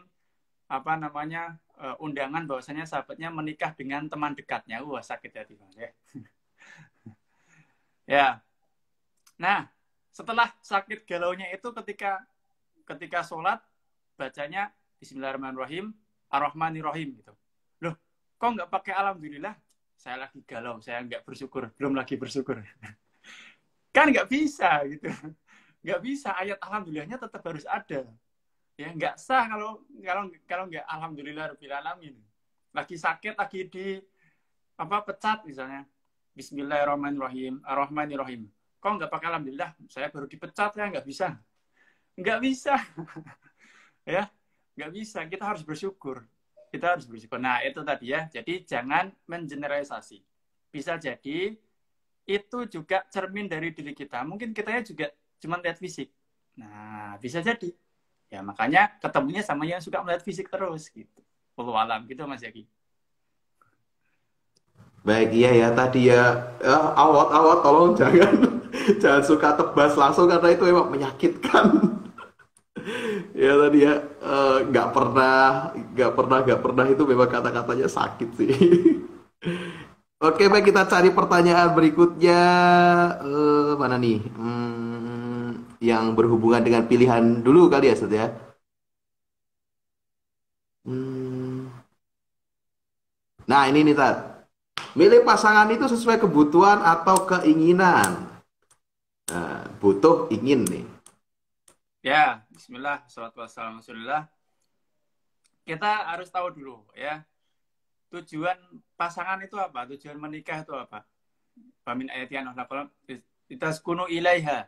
apa namanya undangan bahwasanya sahabatnya menikah dengan teman dekatnya. Wah, sakit hati banget. Ya. Nah, setelah sakit galaunya itu ketika sholat bacanya Bismillahirrahmanirrahim, Ar-Rahmanirrahim gitu. Loh, kok nggak pakai alhamdulillah? Saya lagi galau, saya nggak bersyukur, belum lagi bersyukur. Kan nggak bisa gitu. Nggak bisa, ayat alhamdulillahnya tetap harus ada. Ya, nggak sah kalau nggak alhamdulillah rabbil alamin. Lagi sakit, lagi di pecat misalnya. Bismillahirrahmanirrahim, Ar-Rahmanirrahim. Kok nggak pakai alhamdulillah? Saya baru dipecat ya, nggak bisa. Nggak bisa. Ya, nggak bisa. Kita harus bersyukur. Kita harus bersyukur. Nah, itu tadi ya. Jadi jangan mengeneralisasi. Bisa jadi itu juga cermin dari diri kita. Mungkin kitanya juga cuma lihat fisik. Nah, bisa jadi. Ya, makanya ketemunya sama yang suka melihat fisik terus gitu. Wallahu alam gitu Mas Yaki. Baik, iya ya tadi ya, awat-awat tolong jangan jangan suka tebas langsung karena itu emang menyakitkan. Ya tadi ya nggak pernah itu memang kata-katanya sakit sih. Oke, baik kita cari pertanyaan berikutnya. Mana nih? Yang berhubungan dengan pilihan dulu kali ya, Ustaz ya. Hmm. Nah, ini nih, Tat. Milih pasangan itu sesuai kebutuhan atau keinginan. Nah, butuh ingin nih. Ya, bismillah, salatu wassalamu rasulillah. Kita harus tahu dulu ya, tujuan pasangan itu apa? Tujuan menikah itu apa? Famin ayatiyan litaskunu ilaiha.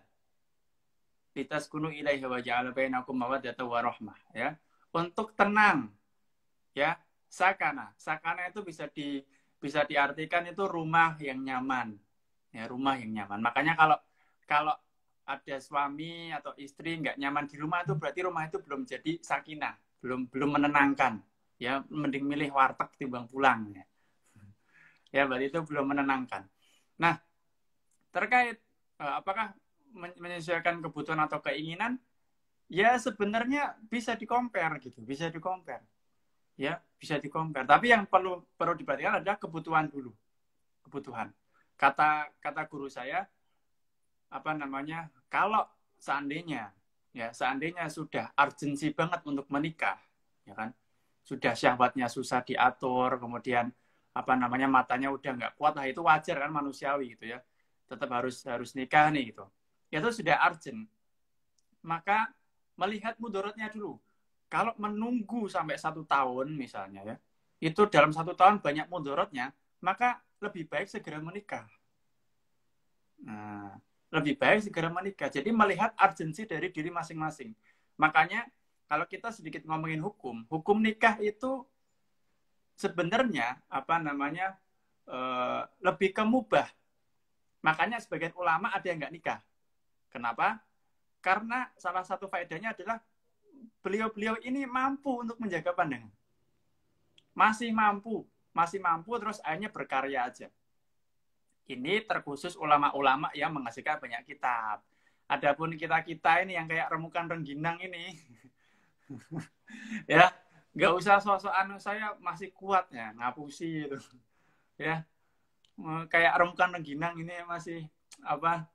Litaskunu ilaiha wa ja'ala bainakum mawaddatan wa rahmah ya. Untuk tenang ya. Sakana. Sakana itu bisa bisa diartikan itu rumah yang nyaman. Ya, rumah yang nyaman. Makanya kalau kalau ada suami atau istri nggak nyaman di rumah itu berarti rumah itu belum jadi sakinah, belum menenangkan. Ya, mending milih warteg timbang pulang ya. Ya, berarti itu belum menenangkan. Nah, terkait apakah menyesuaikan kebutuhan atau keinginan, ya sebenarnya bisa di-compare gitu, bisa di-compare. Ya, bisa di-compare. Tapi yang perlu diperhatikan adalah kebutuhan dulu. Kebutuhan. Kata guru saya, apa namanya, kalau seandainya sudah urgensi banget untuk menikah, ya kan, sudah syahwatnya susah diatur, kemudian apa namanya matanya udah nggak kuat, lah itu wajar kan, manusiawi gitu ya, tetap harus nikah nih gitu, itu sudah urgent, maka melihat mudorotnya dulu. Kalau menunggu sampai 1 tahun misalnya ya, itu dalam 1 tahun banyak mudorotnya, maka lebih baik segera menikah. Nah, lebih baik segera menikah. Jadi melihat urgensi dari diri masing-masing. Makanya kalau kita sedikit ngomongin hukum nikah itu sebenarnya apa namanya lebih ke mubah. Makanya sebagian ulama ada yang nggak nikah. Kenapa? Karena salah satu faedahnya adalah beliau-beliau ini mampu untuk menjaga pandangan. Masih mampu terus akhirnya berkarya aja. Ini terkhusus ulama-ulama yang menghasilkan banyak kitab. Adapun kita-kita ini yang kayak remukan rengginang ini, ya nggak usah sok-sokan saya masih kuat ya ngapusi itu, ya kayak remukan rengginang ini masih apa,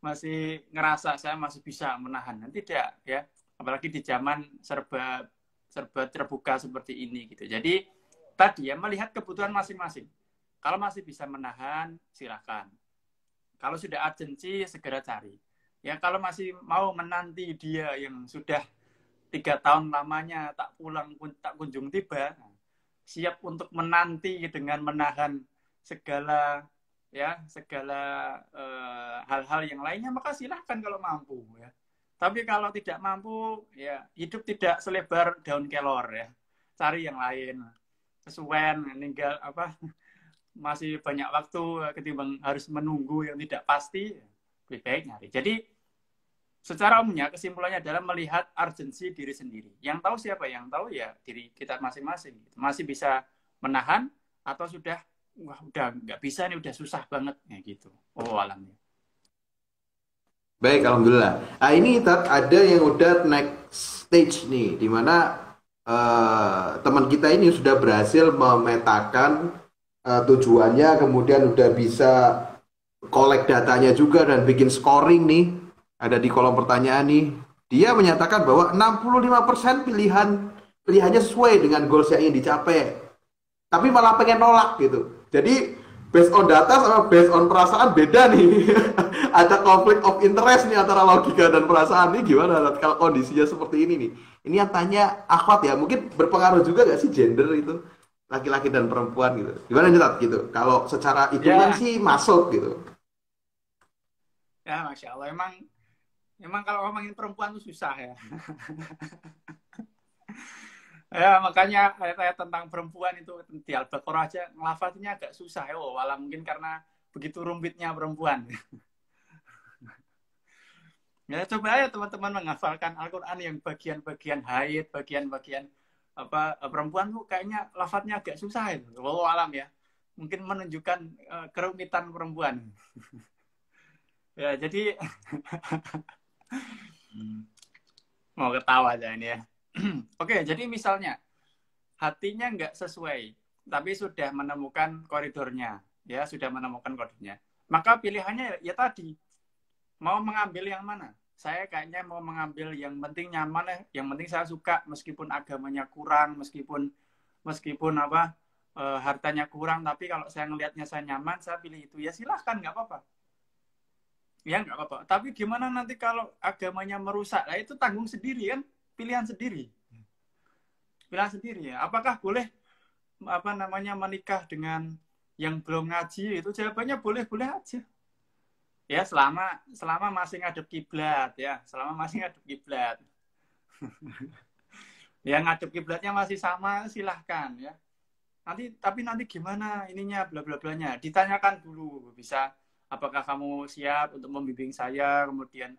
masih ngerasa saya masih bisa menahan. Nanti tidak ya, apalagi di zaman serba terbuka seperti ini gitu. Jadi tadi ya melihat kebutuhan masing-masing. Kalau masih bisa menahan, silakan. Kalau sudah urgensi, segera cari. Ya kalau masih mau menanti dia yang sudah 3 tahun lamanya tak pulang tak kunjung tiba, siap untuk menanti dengan menahan segala hal-hal yang lainnya, maka silahkan kalau mampu ya. Tapi kalau tidak mampu, ya hidup tidak selebar daun kelor ya. Cari yang lain. Kesuwen, meninggal apa? Masih banyak waktu ketimbang harus menunggu yang tidak pasti, lebih baik nyari. Jadi secara umumnya kesimpulannya adalah melihat urgensi diri sendiri. Yang tahu siapa? Yang tahu ya diri kita masing-masing. Masih bisa menahan atau sudah wah udah nggak bisa nih, udah susah banget ya gitu. Oh alamnya. Baik, alhamdulillah. Nah, ini ada yang udah next stage nih, dimana teman kita ini sudah berhasil memetakan tujuannya, kemudian udah bisa collect datanya juga dan bikin scoring nih. Ada di kolom pertanyaan nih. Dia menyatakan bahwa 65% pilihannya sesuai dengan goals yang ingin dicapai. Tapi malah pengen nolak gitu. Jadi based on data sama based on perasaan beda nih. Ada konflik of interest nih antara logika dan perasaan. Ini gimana kalau kondisinya seperti ini nih? Ini yang tanya akhwat ya, mungkin berpengaruh juga gak sih gender itu? Laki-laki dan perempuan gitu. Gimana nih Tat gitu? Kalau secara hitungan Ya, sih masuk gitu. ya Masya Allah. Emang kalau ngomongin perempuan itu susah ya. Ya, makanya ayat-ayat tentang perempuan itu di Al-Baqarah aja ngelafadznya agak susah ya. Oh, walau mungkin karena begitu rumitnya perempuan. Ya coba ya teman-teman menghafalkan Al-Qur'an yang bagian-bagian haid, bagian-bagian apa perempuan tuh kayaknya lafadznya agak susah itu. Wallahu alam ya. Mungkin menunjukkan kerumitan perempuan. Ya, jadi mau ketawa aja ini ya. Oke, jadi misalnya hatinya nggak sesuai, tapi sudah menemukan koridornya, ya sudah menemukan koridornya. Maka pilihannya ya tadi, mau mengambil yang mana? Saya kayaknya mau mengambil yang penting nyaman ya, yang penting saya suka meskipun agamanya kurang, meskipun apa hartanya kurang, tapi kalau saya ngelihatnya saya nyaman, saya pilih itu. Ya silahkan, nggak apa-apa. Ya nggak apa-apa. Tapi gimana nanti kalau agamanya merusak? Nah, itu tanggung sendiri kan, pilihan sendiri. Pilihan sendiri ya. Apakah boleh apa namanya menikah dengan yang belum ngaji? Itu jawabannya boleh-boleh aja. Ya selama masih ngadep kiblat ya, selama masih ngadep kiblat. Yang ngadep kiblatnya masih sama silahkan ya. Nanti gimana ininya bla bla blanya. Ditanyakan dulu, bisa apakah kamu siap untuk membimbing saya, kemudian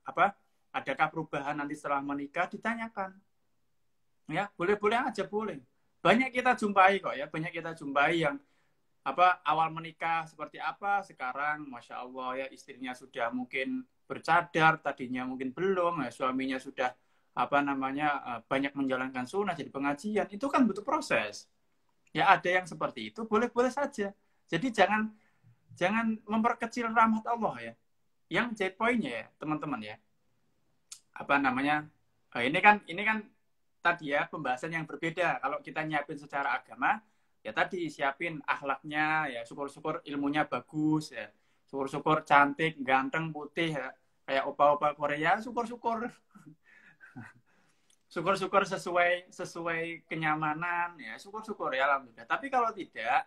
apa? Adakah perubahan nanti setelah menikah? Ditanyakan. Ya, boleh-boleh aja boleh. Banyak kita jumpai kok ya, banyak kita jumpai yang awal menikah seperti apa, sekarang Masya Allah ya istrinya sudah mungkin bercadar, tadinya mungkin belum, ya, suaminya sudah banyak menjalankan sunnah jadi pengajian, itu kan butuh proses. Ya ada yang seperti itu, boleh-boleh saja. Jadi jangan memperkecil rahmat Allah ya. Yang jadi poinnya ya teman-teman ya, ini kan tadi ya pembahasan yang berbeda. Kalau kita nyiapin secara agama, ya tadi siapin akhlaknya, ya syukur-syukur ilmunya bagus, ya syukur-syukur cantik, ganteng, putih, ya kayak opa-opa Korea, syukur-syukur, syukur-syukur sesuai kenyamanan, ya syukur-syukur ya alhamdulillah. Tapi kalau tidak,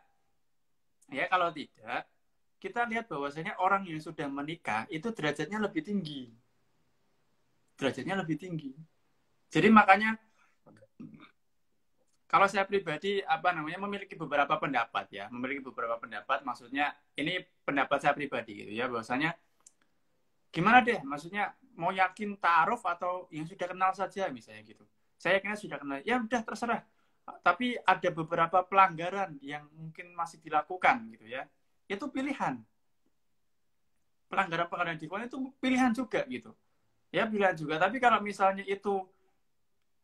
kita lihat bahwasanya orang yang sudah menikah itu derajatnya lebih tinggi, Jadi makanya kalau saya pribadi memiliki beberapa pendapat ya, maksudnya ini pendapat saya pribadi gitu ya, bahwasanya gimana deh, maksudnya mau yakin ta'aruf atau yang sudah kenal saja misalnya gitu. Saya kira sudah kenal, ya udah terserah. Tapi ada beberapa pelanggaran yang mungkin masih dilakukan gitu ya. Itu pilihan. Pelanggaran-pelanggaran di itu pilihan juga gitu. Ya pilihan juga, tapi kalau misalnya itu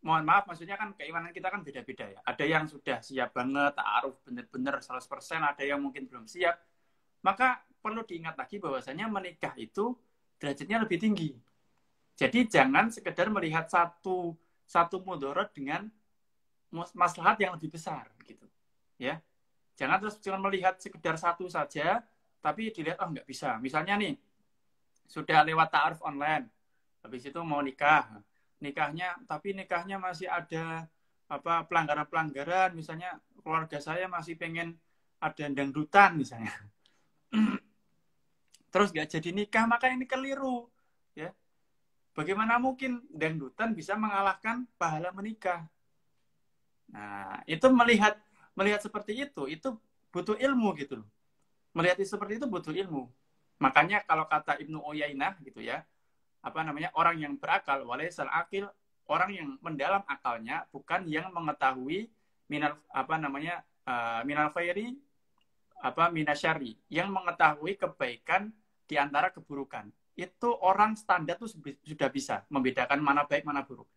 mohon maaf, maksudnya kan keimanan kita kan beda-beda ya. Ada yang sudah siap banget, ta'aruf benar-benar 100%, ada yang mungkin belum siap. Maka perlu diingat lagi bahwasanya menikah itu derajatnya lebih tinggi. Jadi jangan sekedar melihat satu mudarat dengan maslahat yang lebih besar gitu. Ya. Jangan terus cuma melihat sekedar satu saja tapi dilihat nggak bisa. Misalnya nih sudah lewat ta'aruf online. Habis itu mau tapi nikahnya masih ada pelanggaran-pelanggaran, misalnya keluarga saya masih pengen ada dangdutan misalnya. Terus nggak jadi nikah, maka ini keliru ya. Bagaimana mungkin dangdutan bisa mengalahkan pahala menikah? Nah, itu melihat seperti itu butuh ilmu gitu loh. Melihat seperti itu butuh ilmu. Makanya kalau kata Ibnu Uyainah gitu ya, orang yang berakal, walaisal akil, orang yang mendalam akalnya, bukan yang mengetahui minal khairi minasyari, yang mengetahui kebaikan di antara keburukan. Itu orang standar tuh sudah bisa membedakan mana baik mana buruk.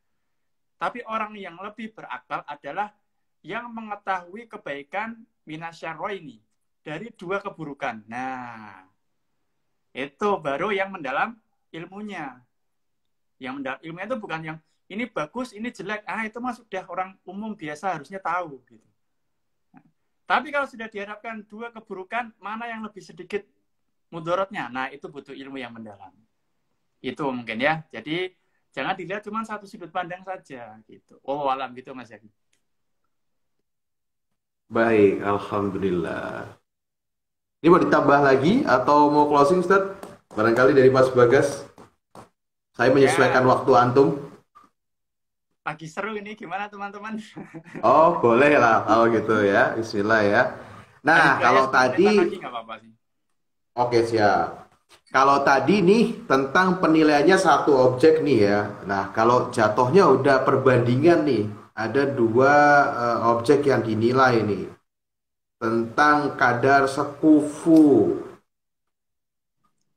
Tapi orang yang lebih berakal adalah yang mengetahui kebaikan minasyarroini, dari dua keburukan. Nah, itu baru yang mendalam ilmunya. Yang mendalam ilmunya itu bukan yang ini bagus, ini jelek. Itu mah sudah orang umum biasa harusnya tahu gitu. Tapi kalau sudah dihadapkan dua keburukan, mana yang lebih sedikit mudaratnya? Nah, itu butuh ilmu yang mendalam. Itu mungkin ya. Jadi jangan dilihat cuma satu sudut pandang saja gitu. Oh, alam gitu Mas Yaki. Baik, alhamdulillah. Ini mau ditambah lagi atau mau closing, Ustaz? Barangkali dari Mas Bagas. Saya menyesuaikan waktu antum. Lagi seru ini, gimana teman-teman? Oh, boleh lah kalau gitu ya. Bismillah ya. Nah, kalau tadi... Oke, siap. Kalau tadi nih tentang penilaiannya satu objek nih ya. Nah, kalau jatuhnya udah perbandingan nih. Ada dua objek yang dinilai nih. Tentang kadar sekufu.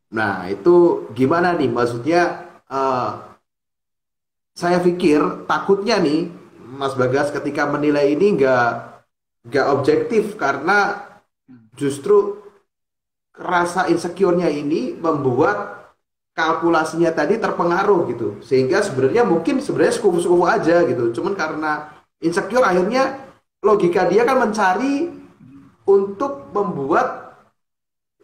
Nah, itu gimana nih? Maksudnya, saya pikir takutnya nih, Mas Bagas ketika menilai ini nggak objektif karena justru rasa insecure-nya ini membuat kalkulasinya tadi terpengaruh gitu. Sehingga sebenarnya sekufu-sekufu aja gitu. Cuman karena insecure akhirnya logika dia kan mencari untuk membuat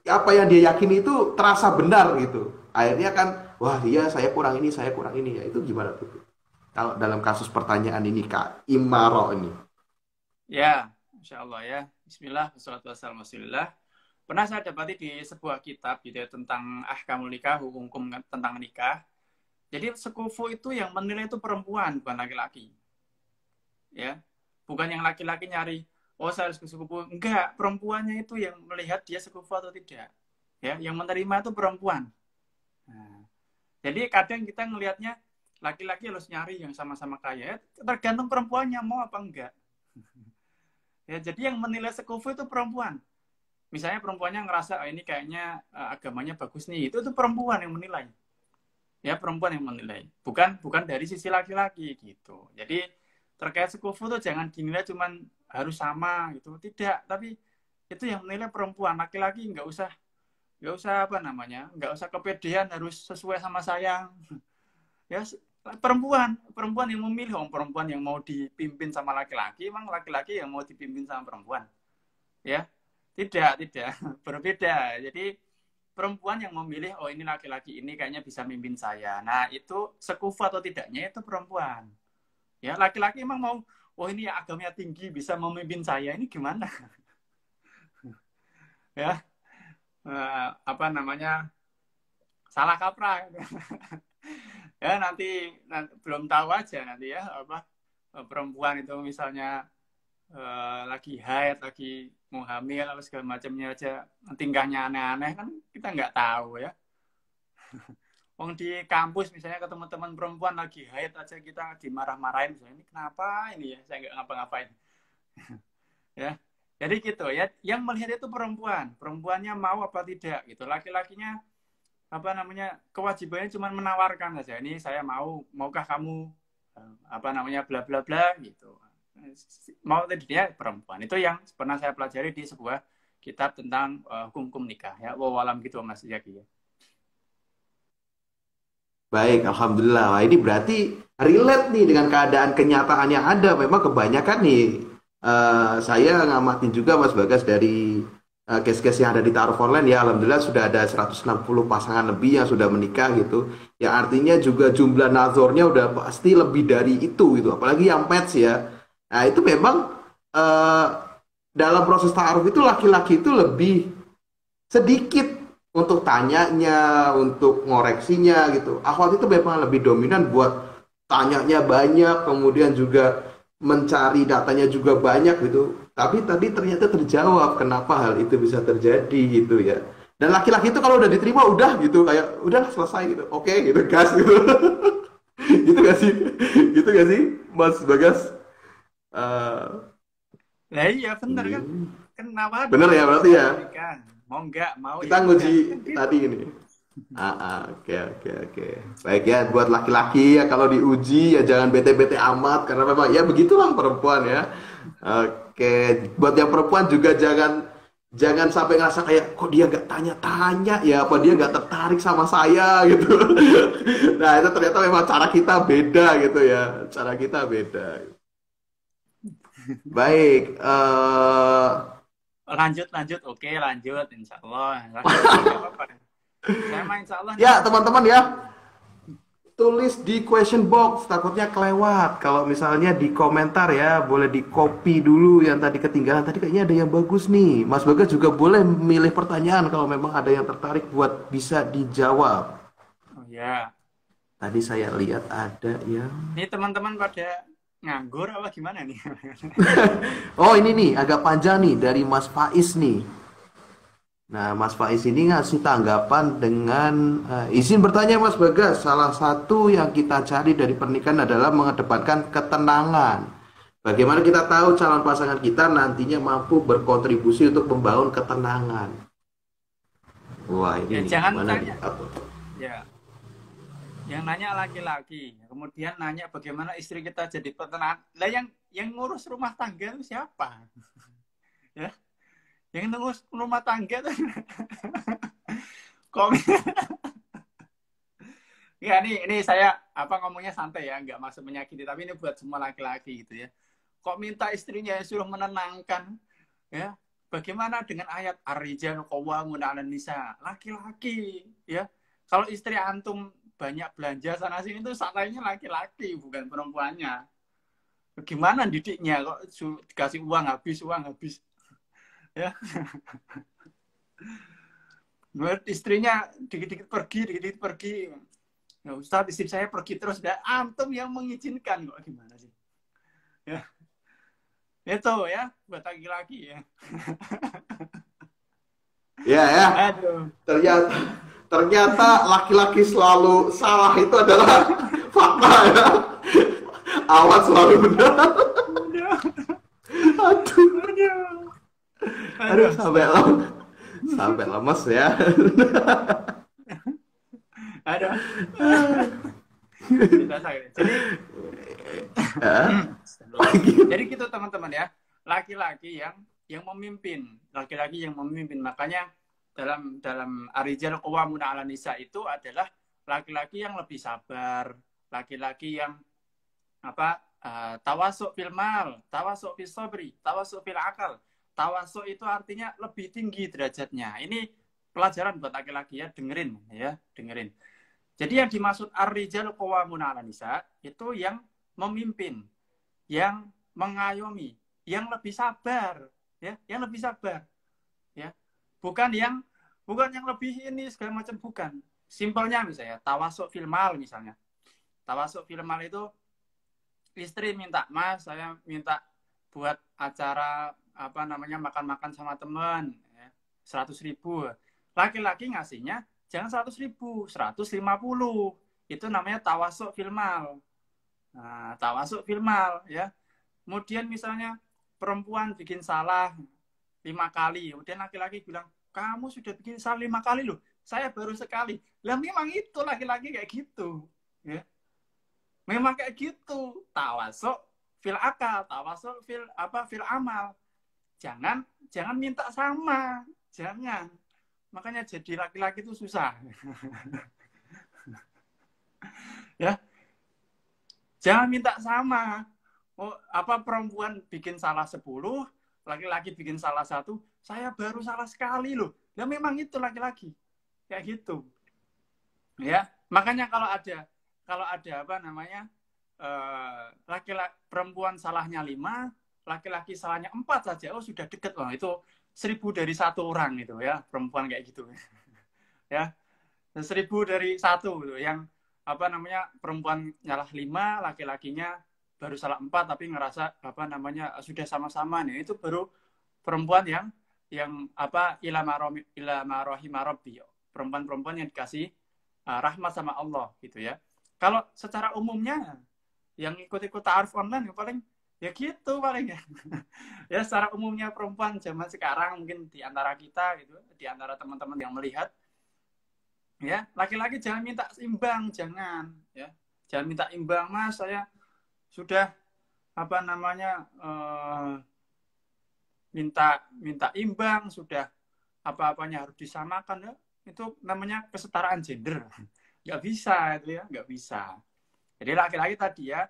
apa yang dia yakini itu terasa benar gitu. Akhirnya kan, wah dia saya kurang ini ya. Itu gimana tuh? Kalau dalam kasus pertanyaan ini Kak Imaro ini. Ya, Insya Allah ya. Bismillah, wassalatu wassalamu ala pernah saya dapati di sebuah kitab gitu ya, tentang ahkamul nikah, hukum tentang nikah. Jadi sekufu itu yang menilai itu perempuan, bukan laki-laki. Ya. Bukan yang laki-laki nyari, oh saya harus ke sekufu. Enggak, perempuannya itu yang melihat dia sekufu atau tidak. Ya, yang menerima itu perempuan. Nah, jadi kadang kita ngelihatnya laki-laki harus nyari yang sama-sama kaya. Tergantung perempuannya mau apa enggak. Ya, jadi yang menilai sekufu itu perempuan. Misalnya perempuannya ngerasa oh, ini kayaknya agamanya bagus nih, itu perempuan yang menilai. Ya, perempuan yang menilai. Bukan dari sisi laki-laki gitu. Jadi terkait sekufu tuh jangan dinilai cuman harus sama gitu. Tidak, tapi itu yang menilai perempuan. Laki-laki nggak usah apa namanya, nggak usah kepedean harus sesuai sama saya. Ya, perempuan yang memilih, perempuan yang mau dipimpin sama laki-laki, emang laki-laki yang mau dipimpin sama perempuan. Ya, tidak berbeda. Jadi perempuan yang memilih, oh ini laki-laki ini kayaknya bisa mimpin saya. Nah, itu sekufu atau tidaknya itu perempuan. Ya, laki-laki emang mau, oh ini agamanya tinggi bisa memimpin saya, ini gimana? Ya, apa namanya, salah kaprah. Ya, nanti belum tahu aja nanti ya, apa perempuan itu misalnya lagi haid, lagi mau hamil, atau segala macamnya aja, tingkahnya aneh-aneh, kan kita nggak tahu ya. Wong di kampus misalnya ketemu teman perempuan lagi haid aja kita dimarah-marahin, misalnya ini kenapa ini ya, saya nggak ngapa-ngapain. Ya, jadi gitu ya, yang melihat itu perempuannya mau apa tidak gitu. Laki-lakinya apa namanya, kewajibannya cuma menawarkan saja, ini saya maukah kamu apa namanya bla bla bla gitu. Mau tadi dia perempuan itu yang pernah saya pelajari di sebuah kitab tentang hukum nikah ya. Wawalam gitu Mas Zaki ya. Baik, alhamdulillah. Wah, ini berarti relate nih dengan keadaan kenyataan yang ada. Memang kebanyakan nih, saya ngamatin juga Mas Bagas dari case-case yang ada di Taruh Online ya. Alhamdulillah sudah ada 160 pasangan lebih yang sudah menikah gitu. Yang artinya juga jumlah nazornya udah pasti lebih dari itu gitu. Apalagi yang match ya. Nah itu memang eh, dalam proses ta'aruf itu laki-laki itu lebih sedikit untuk tanyanya, untuk ngoreksinya gitu. Akhwat itu memang lebih dominan buat tanyanya banyak, kemudian juga mencari datanya juga banyak gitu. Tapi tadi ternyata terjawab kenapa hal itu bisa terjadi gitu ya. Dan laki-laki itu kalau udah diterima udah gitu kayak udah selesai gitu. Oke gitu gas gitu. Gitu gak sih? Gitu gak sih Mas Bagas? Eh, Nah iya bener kan. hmm. Kenapa Bener ya berarti ya. nikah? Mau nggak mau Kita ya udah nguji kan gitu. tadi ini. Oke, oke, oke. Baik ya, buat laki-laki ya kalau diuji ya jangan bete-bete amat karena memang ya begitulah perempuan ya. Oke, buat yang perempuan juga jangan jangan sampai ngerasa kayak kok dia nggak tanya-tanya ya apa dia nggak tertarik sama saya gitu. Nah itu ternyata memang cara kita beda gitu ya, cara kita beda. Baik, Lanjut oke lanjut insya Allah laki-laki nggak apa-apa. Saya mah insya Allah nih ya teman-teman ya. Tulis di question box, takutnya kelewat. Kalau misalnya di komentar ya, boleh di copy dulu yang tadi ketinggalan. Tadi kayaknya ada yang bagus nih. Mas Bagas juga boleh milih pertanyaan kalau memang ada yang tertarik buat bisa dijawab. oh ya Tadi saya lihat ada yang... ini teman-teman pada nganggur apa gimana nih. Oh ini nih, agak panjang nih dari Mas Faiz nih. Nah, Mas Faiz ini ngasih tanggapan dengan izin bertanya Mas Bagas, salah satu yang kita cari dari pernikahan adalah mengedepankan ketenangan. Bagaimana kita tahu calon pasangan kita nantinya mampu berkontribusi untuk membangun ketenangan? Wah, Ya ini nih, jangan gimana nih? tanya ya, yang nanya laki-laki, kemudian nanya bagaimana istri kita jadi peternak. Lah yang ngurus rumah tangga itu siapa? Ya, yang ngurus rumah tangga tuh kok ya ini saya apa ngomongnya santai ya, nggak masuk menyakiti, tapi ini buat semua laki-laki gitu ya. Kok minta istrinya yang suruh menenangkan ya? Bagaimana dengan ayat ar-rijalu qawwamuna 'alan nisa? Laki-laki ya. Kalau istri antum banyak belanja sana sini itu salahnya laki-laki bukan perempuannya. Gimana didiknya kok dikasih uang habis ya. Buat istrinya dikit-dikit pergi. Ya Ustaz, istri saya pergi terus. Dan antum yang mengizinkan kok gimana sih? Ya. Itu ya buat laki-laki ya. Ya ya, Aduh. ternyata ternyata laki-laki selalu salah itu adalah fakta ya. Awan selalu benar. Aduh. Aduh, Aduh. aduh Aduh. sampai lemes ya. Aduh. Bisa sakit. Jadi Ya, lagi. jadi gitu teman-teman ya. Laki-laki yang memimpin. Makanya dalam Ar-Rijal Qawwamuna 'alan Nisa itu adalah laki-laki yang lebih sabar, laki-laki yang tawasuk fil mal, tawasuk fil sabri, tawasuk fil akal. Tawasuk itu artinya lebih tinggi derajatnya. Ini pelajaran buat laki-laki ya, dengerin. Jadi yang dimaksud ar-rijal qawwamuna 'alan nisa itu yang memimpin, yang mengayomi, yang lebih sabar, ya, yang lebih sabar, ya. Bukan yang lebih ini segala macam, bukan. Simpelnya misalnya tawasuk fil mal misalnya. Tawasuk fil mal itu istri minta, "Mas, saya minta buat acara makan-makan sama teman, ya, 100.000. Laki-laki ngasihnya jangan 100.000, 150. Itu namanya tawasuk filmal. Nah, tawasuk filmal ya. Kemudian misalnya perempuan bikin salah 5 kali, kemudian laki-laki bilang, "Kamu sudah bikin salah 5 kali loh, saya baru sekali." Lah memang itu laki-laki kayak gitu, ya. Memang kayak gitu. Tawasuk fil akal, tawasuk fil amal. Jangan minta sama, jangan. Makanya jadi laki-laki itu susah. Ya, jangan minta sama. Perempuan bikin salah 10, laki-laki bikin salah 1, saya baru salah sekali loh. Ya memang itu laki-laki. Kayak gitu. Ya, makanya kalau ada laki-laki perempuan salahnya 5, laki-laki salahnya 4 saja, sudah deket loh. Itu 1000 dari 1 orang itu ya, perempuan kayak gitu. Ya, 1000 dari 1 gitu. Yang perempuan nyalah 5, laki-lakinya baru salah 4 tapi ngerasa sudah sama-sama nih. Itu baru perempuan yang ilama rahimah rabbi. Perempuan-perempuan yang dikasih rahmat sama Allah gitu ya. Kalau secara umumnya yang ikut-ikut ta'aruf online paling ya gitu paling ya. Ya secara umumnya perempuan zaman sekarang mungkin di antara kita gitu, di antara teman-teman yang melihat ya, laki-laki jangan minta imbang, jangan ya. Jangan minta imbang, "Mas, saya sudah minta imbang, sudah apa-apanya harus disamakan." Ya. Itu namanya kesetaraan gender. Nggak bisa itu ya, nggak bisa. Jadi laki-laki tadi ya,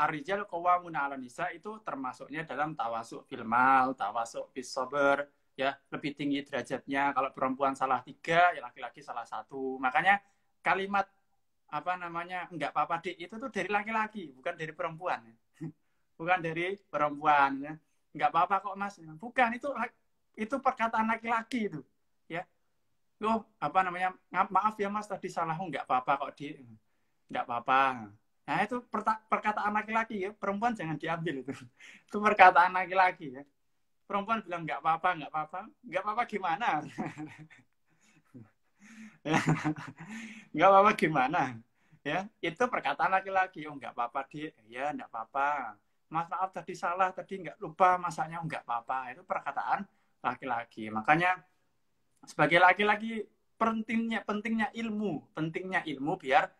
ar-rijal qawwamuna 'alan nisa itu termasuknya dalam tawasuk fil mal, tawasuk fis sabr, ya, lebih tinggi derajatnya. Kalau perempuan salah 3, ya laki-laki salah 1. Makanya kalimat enggak apa-apa Dik, itu tuh dari laki-laki, bukan dari perempuan. Bukan dari perempuan ya. Enggak apa-apa kok Mas. Bukan, itu perkataan laki-laki itu, ya. Loh, maaf ya Mas tadi salah, enggak apa-apa kok Dik. Enggak apa-apa. Nah, itu perkataan laki-laki ya, perempuan jangan diambil itu. Itu perkataan laki-laki ya. Perempuan bilang enggak apa-apa gimana? Enggak apa-apa gimana? Ya, itu perkataan laki-laki. "Oh, enggak apa-apa, Dik." "Ya, enggak apa-apa. Mas, maaf tadi salah, tadi enggak lupa masaknya." "Enggak apa-apa." Itu perkataan laki-laki. Makanya sebagai laki-laki pentingnya ilmu biar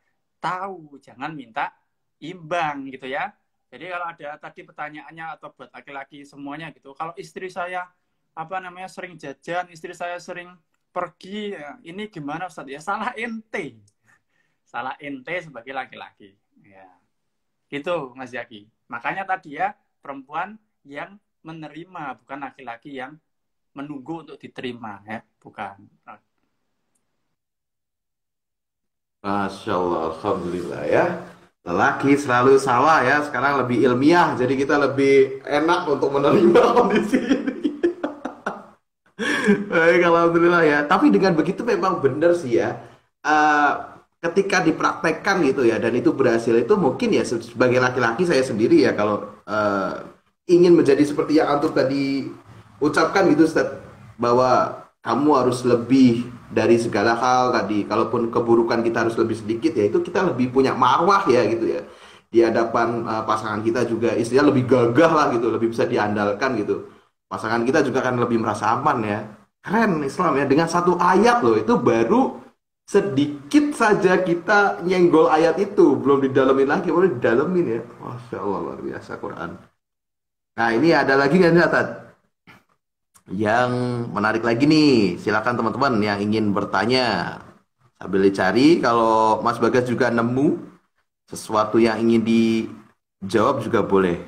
tahu, jangan minta imbang gitu ya. Jadi kalau ada tadi pertanyaannya atau buat laki-laki semuanya gitu, kalau istri saya sering jajan, istri saya sering pergi, ya, ini gimana Ustaz? Ya salah ente sebagai laki-laki. Ya, gitu Mas Zaki. Makanya tadi ya, perempuan yang menerima, bukan laki-laki yang menunggu untuk diterima ya, bukan. Masya Allah, Alhamdulillah ya. Lelaki selalu salah ya. Sekarang lebih ilmiah, jadi kita lebih enak untuk menerima kondisi ini. Baik, Alhamdulillah ya. Tapi dengan begitu memang benar sih ya. Eh, Ketika dipraktekkan gitu ya, dan itu berhasil, itu mungkin ya sebagai laki-laki saya sendiri ya, kalau ingin menjadi seperti yang antum tadi ucapkan gitu Ustaz, bahwa kamu harus lebih dari segala hal tadi, kalaupun keburukan kita harus lebih sedikit ya itu kita lebih punya marwah ya gitu ya di hadapan pasangan kita juga istilahnya lebih gagah lah gitu, lebih bisa diandalkan gitu. Pasangan kita juga akan lebih merasa aman ya. Keren Islam ya, dengan satu ayat loh itu baru sedikit saja kita nyenggol ayat itu, belum didalemin lagi, belum didalemin ya. Masya Allah luar biasa Quran. Nah ini ada lagi nggak nih Ustaz? Yang menarik lagi nih, silakan teman-teman yang ingin bertanya sambil dicari. Kalau Mas Bagas juga nemu sesuatu yang ingin dijawab juga boleh.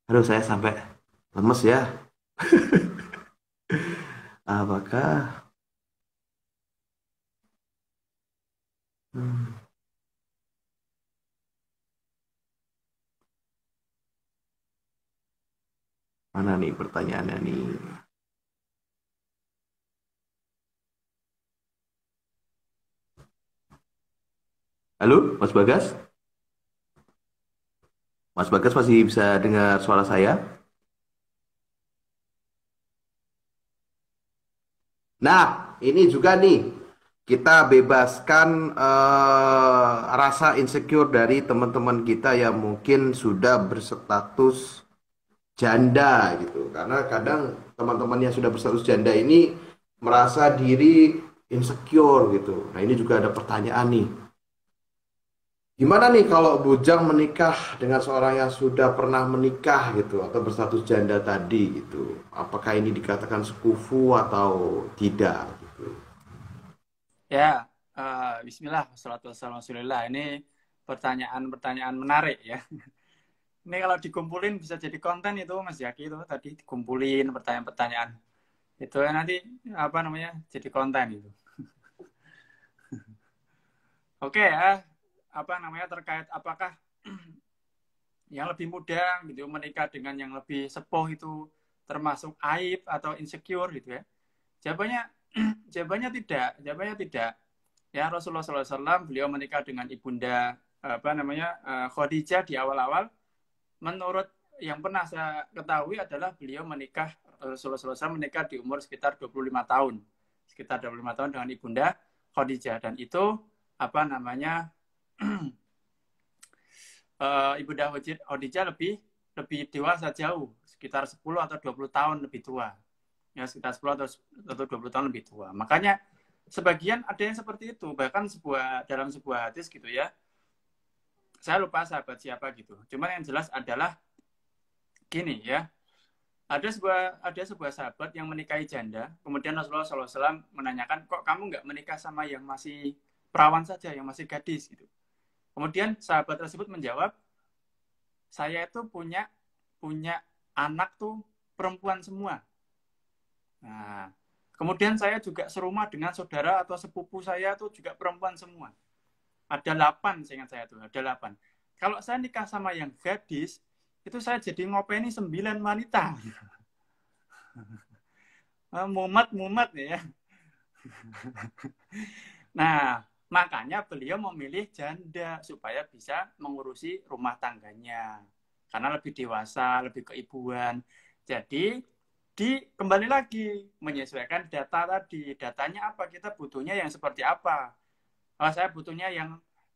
Aduh, saya sampai lemes ya. Apakah? Hmm, mana nih pertanyaannya nih? Halo, Mas Bagas? Mas Bagas masih bisa dengar suara saya? Nah, ini juga nih kita bebaskan rasa insecure dari teman-teman kita yang mungkin sudah berstatus janda gitu. Karena kadang teman-teman yang sudah berstatus janda ini merasa diri insecure gitu. Nah, ini juga ada pertanyaan nih. Gimana nih kalau bujang menikah dengan seorang yang sudah pernah menikah gitu atau berstatus janda tadi gitu? Apakah ini dikatakan sekufu atau tidak gitu? Ya, Bismillah, wassalatu wassalamu ala Rasulillah. Ini pertanyaan-pertanyaan menarik ya. Ini kalau dikumpulin bisa jadi konten itu Mas Yaki itu tadi dikumpulin pertanyaan-pertanyaan. Itu ya nanti apa namanya jadi konten itu. Oke ya, apa namanya terkait apakah yang lebih muda gitu menikah dengan yang lebih sepuh itu termasuk aib atau insecure gitu ya? Jawabannya jawabannya tidak, jawabannya tidak. Ya Rasulullah SAW beliau menikah dengan ibunda apa namanya Khadijah di awal-awal. Menurut yang pernah saya ketahui adalah beliau menikah Rasulullah SAW menikah di umur sekitar 25 tahun, sekitar 25 tahun dengan ibunda Khadijah dan itu apa namanya ibunda Khadijah lebih dewasa jauh, sekitar 10 atau 20 tahun lebih tua. Ya, sekitar 10 atau 20 tahun lebih tua. Makanya sebagian ada yang seperti itu, bahkan dalam sebuah hadis gitu ya. Saya lupa sahabat siapa gitu. Cuman yang jelas adalah gini ya. Ada sebuah sahabat yang menikahi janda, kemudian Rasulullah SAW menanyakan, kok kamu nggak menikah sama yang masih perawan saja, yang masih gadis gitu. Kemudian sahabat tersebut menjawab, saya itu punya anak tuh perempuan semua. Nah, kemudian saya juga serumah dengan saudara atau sepupu saya tuh juga perempuan semua. Ada 8, seingat saya tuh, ada 8. Kalau saya nikah sama yang gadis, itu saya jadi ngopeni 9 wanita. Mumet ya. Nah, makanya beliau memilih janda supaya bisa mengurusi rumah tangganya. Karena lebih dewasa, lebih keibuan. Jadi, kembali lagi menyesuaikan data tadi. Datanya apa? Kita butuhnya yang seperti apa? Kalau saya butuhnya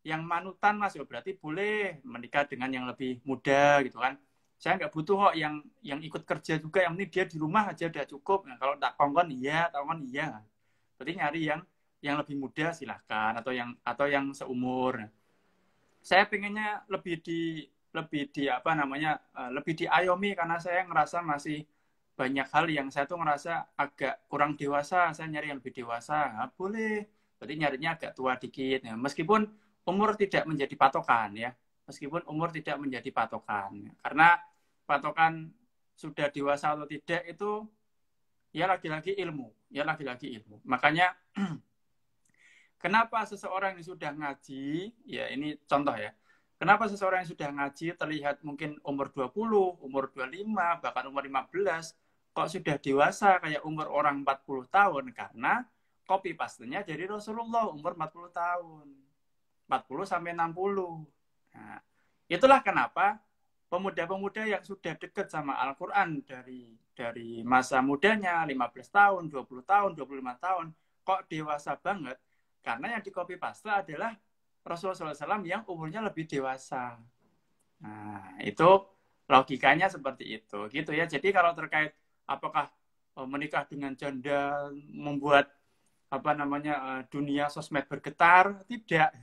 yang manutan Mas, ya berarti boleh menikah dengan yang lebih muda gitu kan. Saya nggak butuh kok yang ikut kerja juga, yang ini dia di rumah aja udah cukup. Nah, kalau tak kongkon iya. Berarti nyari yang lebih muda silahkan atau yang seumur. Saya pengennya lebih di apa namanya lebih diayomi karena saya ngerasa masih banyak hal yang saya tuh ngerasa agak kurang dewasa. Saya nyari yang lebih dewasa. Nah, boleh. Berarti nyarinya agak tua dikit. Ya, meskipun umur tidak menjadi patokan ya. Meskipun umur tidak menjadi patokan. Karena patokan sudah dewasa atau tidak itu ya lagi-lagi ilmu. Ya lagi-lagi ilmu. Makanya kenapa seseorang yang sudah ngaji, ya ini contoh ya. Kenapa seseorang yang sudah ngaji terlihat mungkin umur 20, umur 25, bahkan umur 15, kok sudah dewasa kayak umur orang 40 tahun? Karena copy paste-nya jadi Rasulullah umur 40 tahun. 40 sampai 60. Nah, itulah kenapa pemuda-pemuda yang sudah dekat sama Al-Quran dari masa mudanya, 15 tahun, 20 tahun, 25 tahun, kok dewasa banget? Karena yang di copy paste adalah Rasulullah SAW yang umurnya lebih dewasa. Nah, itu logikanya seperti itu. Gitu ya. Jadi kalau terkait apakah menikah dengan janda membuat apa namanya dunia sosmed bergetar, tidak.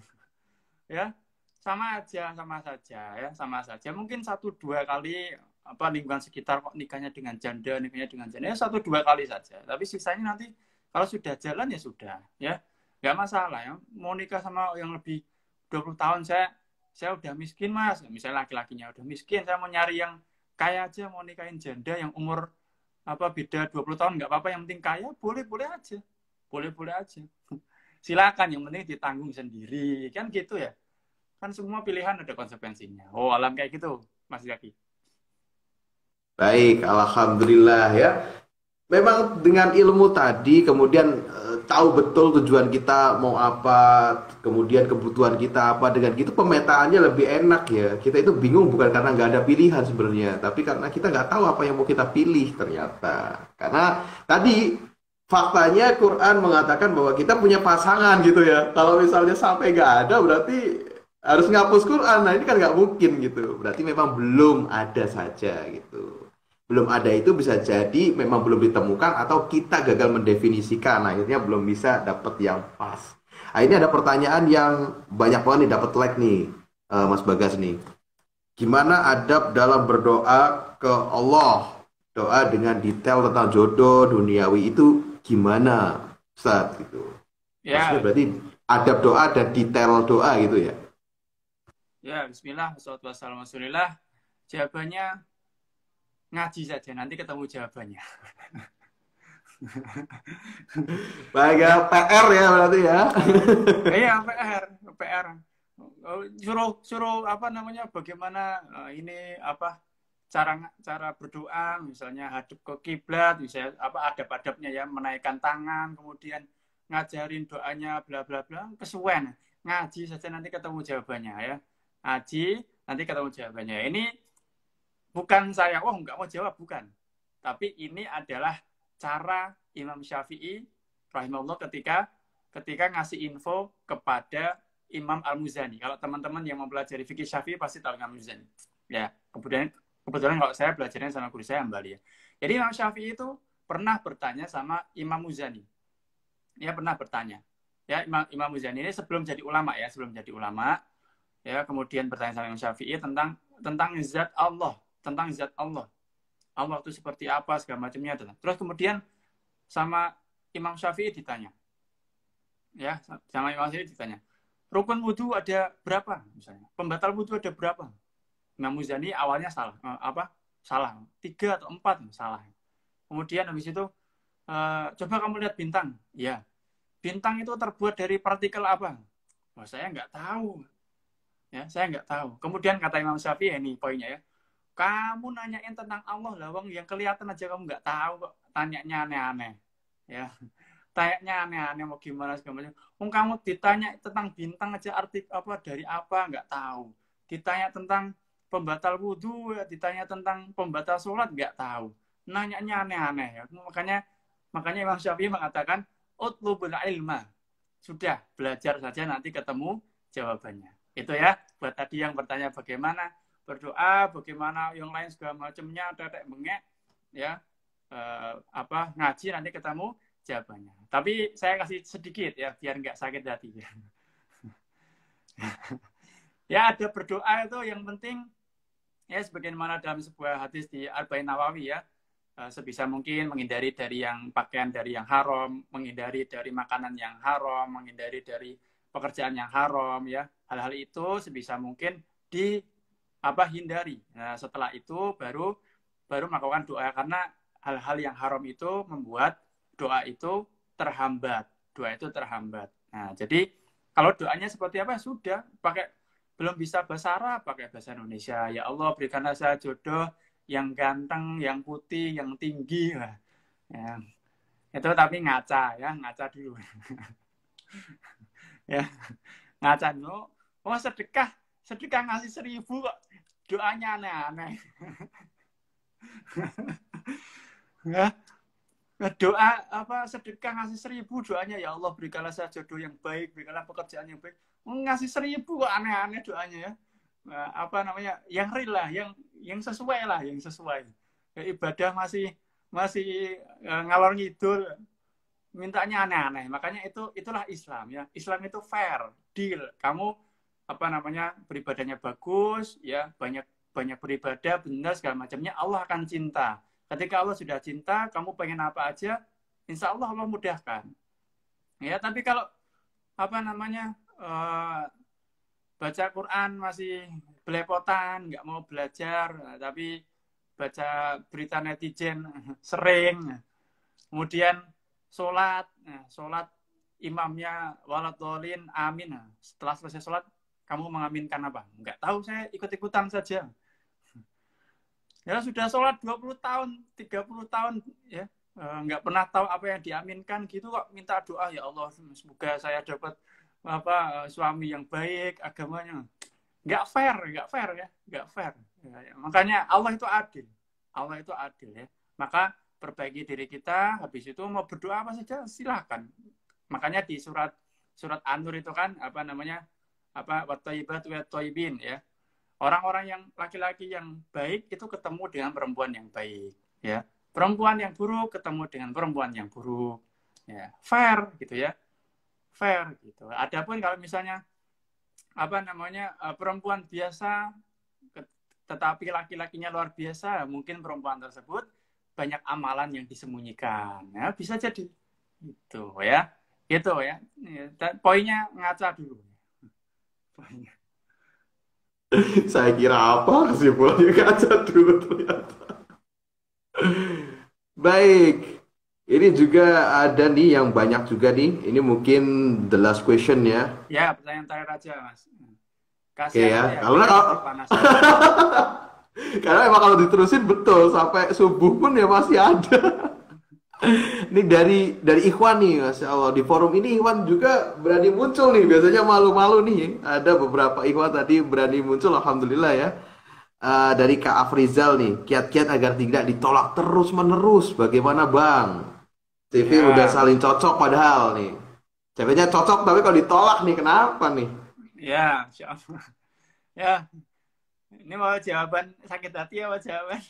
Ya, sama aja, sama saja ya, sama saja. Mungkin 1-2 kali apa lingkungan sekitar kok nikahnya dengan janda, nikahnya dengan janda, ya 1-2 kali saja. Tapi sisanya nanti kalau sudah jalan ya sudah, ya nggak masalah ya. Mau nikah sama yang lebih 20 tahun, saya udah miskin mas, misalnya laki-lakinya udah miskin, saya mau nyari yang kaya aja, mau nikahin janda yang umur apa beda 20 tahun nggak apa-apa, yang penting kaya, boleh-boleh aja, boleh-boleh aja. Silakan, yang penting ditanggung sendiri, kan gitu ya. Kan semua pilihan ada konsekuensinya. Oh, alam kayak gitu, Mas Zaki. Baik, alhamdulillah ya. Memang dengan ilmu tadi, kemudian tahu betul tujuan kita mau apa, kemudian kebutuhan kita apa, dengan gitu pemetaannya lebih enak ya. Kita itu bingung bukan karena nggak ada pilihan sebenarnya, tapi karena kita nggak tahu apa yang mau kita pilih ternyata. Karena tadi faktanya Quran mengatakan bahwa kita punya pasangan gitu ya. Kalau misalnya sampai nggak ada, berarti harus ngapus Quran. Nah ini kan nggak mungkin gitu. Berarti memang belum ada saja gitu. Belum ada itu bisa jadi memang belum ditemukan atau kita gagal mendefinisikan, akhirnya belum bisa dapat yang pas. Nah, ini ada pertanyaan yang banyak banget nih dapat like nih, Mas Bagas nih. Gimana adab dalam berdoa ke Allah? Doa dengan detail tentang jodoh duniawi itu gimana, Ustaz gitu. Maksudnya Ya, berarti adab doa dan detail doa gitu ya. ya bismillah, wassalatu wassalamu ala Rasulillah. Jawabannya ngaji saja, nanti ketemu jawabannya. Baik ya, Ya, PR ya berarti ya. iya PR. Suruh apa namanya? Bagaimana ini apa cara cara berdoa, misalnya hadap ke kiblat, misalnya apa adab-adabnya ya, menaikkan tangan, kemudian ngajarin doanya bla bla bla, kesuwen. Ngaji saja nanti ketemu jawabannya ya. Ngaji nanti ketemu jawabannya. Ini bukan saya, oh nggak mau jawab, bukan. Tapi ini adalah cara Imam Syafi'i rahimahullah ketika ngasih info kepada Imam Al-Muzani. Kalau teman-teman yang mempelajari fikih Syafi'i pasti tahu Imam Al-Muzani. Ya, kebetulan kalau saya belajarnya sama guru saya Ambali ya. Jadi Imam Syafi'i itu pernah bertanya sama Imam Muzani. Ya, pernah bertanya. Ya, Imam Muzani ini sebelum jadi ulama ya, sebelum jadi ulama ya, kemudian bertanya sama Imam Syafi'i tentang zat Allah, tentang zat Allah. Allah itu seperti apa, segala macamnya. Terus kemudian sama Imam Syafi'i ditanya. Ya, sama Imam Syafi'i ditanya. Rukun wudhu ada berapa? Misalnya. Pembatal wudhu ada berapa? Imam Muzani awalnya salah. Salah. 3 atau 4 salah. Kemudian habis itu, coba kamu lihat bintang. Ya. Bintang itu terbuat dari partikel apa? Wah, saya nggak tahu. Ya, saya nggak tahu. Kemudian kata Imam Syafi'i, ini poinnya ya. Kamu nanyain tentang Allah, lawang yang kelihatan aja kamu nggak tahu kok. Tanyanya aneh-aneh. Ya, tanyanya aneh-aneh mau gimana segala macam. Kamu ditanya tentang bintang aja arti apa dari apa nggak tahu. Ditanya tentang pembatal wudhu, ditanya tentang pembatal sholat nggak tahu. Nanyanya aneh-aneh ya. Makanya Imam Syafi'i mengatakan utlubul ilma. Sudah belajar saja nanti ketemu jawabannya. Itu ya buat tadi yang bertanya bagaimana berdoa, bagaimana yang lain segala macamnya, tetek bengek ya, ngaji nanti ketemu jawabannya. Tapi saya kasih sedikit ya biar nggak sakit hati ya. Ya ada berdoa itu yang penting ya sebagaimana dalam sebuah hadis di Arba'in Nawawi ya, sebisa mungkin menghindari dari yang pakaian dari yang haram, menghindari dari makanan yang haram, menghindari dari pekerjaan yang haram ya. Hal-hal itu sebisa mungkin hindari. Nah, setelah itu baru melakukan doa, karena hal-hal yang haram itu membuat doa itu terhambat. Doa itu terhambat. Nah, jadi kalau doanya seperti apa sudah pakai, belum bisa bahasa Arab pakai bahasa Indonesia. Ya Allah berikanlah saya jodoh yang ganteng, yang putih, yang tinggi lah. Ya. Itu tapi ngaca dulu. Ya, ngaca dulu. Oh sedekah ngasih 1.000 kok doanya aneh-aneh. Ya, doa apa sedekah ngasih 1.000 doanya ya Allah berikanlah saya jodoh yang baik, berikanlah pekerjaan yang baik. Ngasih 1.000 kok aneh-aneh doanya ya. Apa namanya? Yang real lah, yang sesuai lah, yang sesuai. Ya, ibadah masih masih ngalor ngidul, mintanya aneh-aneh. Makanya itulah Islam ya. Islam itu fair, deal. Kamu apa namanya? Beribadahnya bagus ya, banyak banyak beribadah benar segala macamnya, Allah akan cinta. Ketika Allah sudah cinta, kamu pengen apa aja, insya Allah Allah mudahkan. Ya, tapi kalau apa namanya baca Quran masih belepotan, nggak mau belajar, tapi baca berita netizen sering, kemudian sholat imamnya waladolin amin. Setelah selesai sholat, kamu mengaminkan apa? Nggak tahu, saya ikut-ikutan saja. Ya sudah sholat 20 tahun, 30 tahun ya, nggak pernah tahu apa yang diaminkan gitu kok minta doa, ya Allah semoga saya dapat apa suami yang baik, agamanya. Nggak fair ya, nggak fair. Ya. Makanya Allah itu adil ya. Maka perbaiki diri kita, habis itu mau berdoa apa saja silahkan. Makanya di surat An-Nur itu kan apa namanya, apa watthayyibatu watthayyibin ya. Orang-orang yang laki-laki yang baik itu ketemu dengan perempuan yang baik, ya. Perempuan yang buruk ketemu dengan perempuan yang buruk, ya. Fair gitu ya, fair gitu. Adapun kalau misalnya apa namanya perempuan biasa, tetapi laki-lakinya luar biasa, mungkin perempuan tersebut banyak amalan yang disembunyikan, ya bisa jadi, gitu ya, gitu ya. Poinnya ngaca dulu. Poinnya. Saya kira apa kesimpulannya kaca dulu ternyata. Baik. Ini juga ada nih yang banyak juga nih. Ini mungkin the last question ya. Ya, pertanyaan terakhir aja, Mas. Oke Kasihan ya. saya, Karena kita kalau masih panas. karena emang kalau diterusin betul sampai subuh pun ya masih ada. Ini dari Ikhwan nih, Masya Allah. Di forum ini Ikhwan juga berani muncul nih. Biasanya malu-malu nih. Ada beberapa Ikhwan tadi berani muncul, Alhamdulillah ya. Dari Kak Afrizal nih, kiat-kiat agar tidak ditolak terus-menerus. Bagaimana Bang? CV udah Ya, saling cocok padahal nih. CV-nya cocok tapi kalau ditolak nih, kenapa nih? ya, Insya Allah. Ya, ini mau jawaban sakit hati apa jawaban?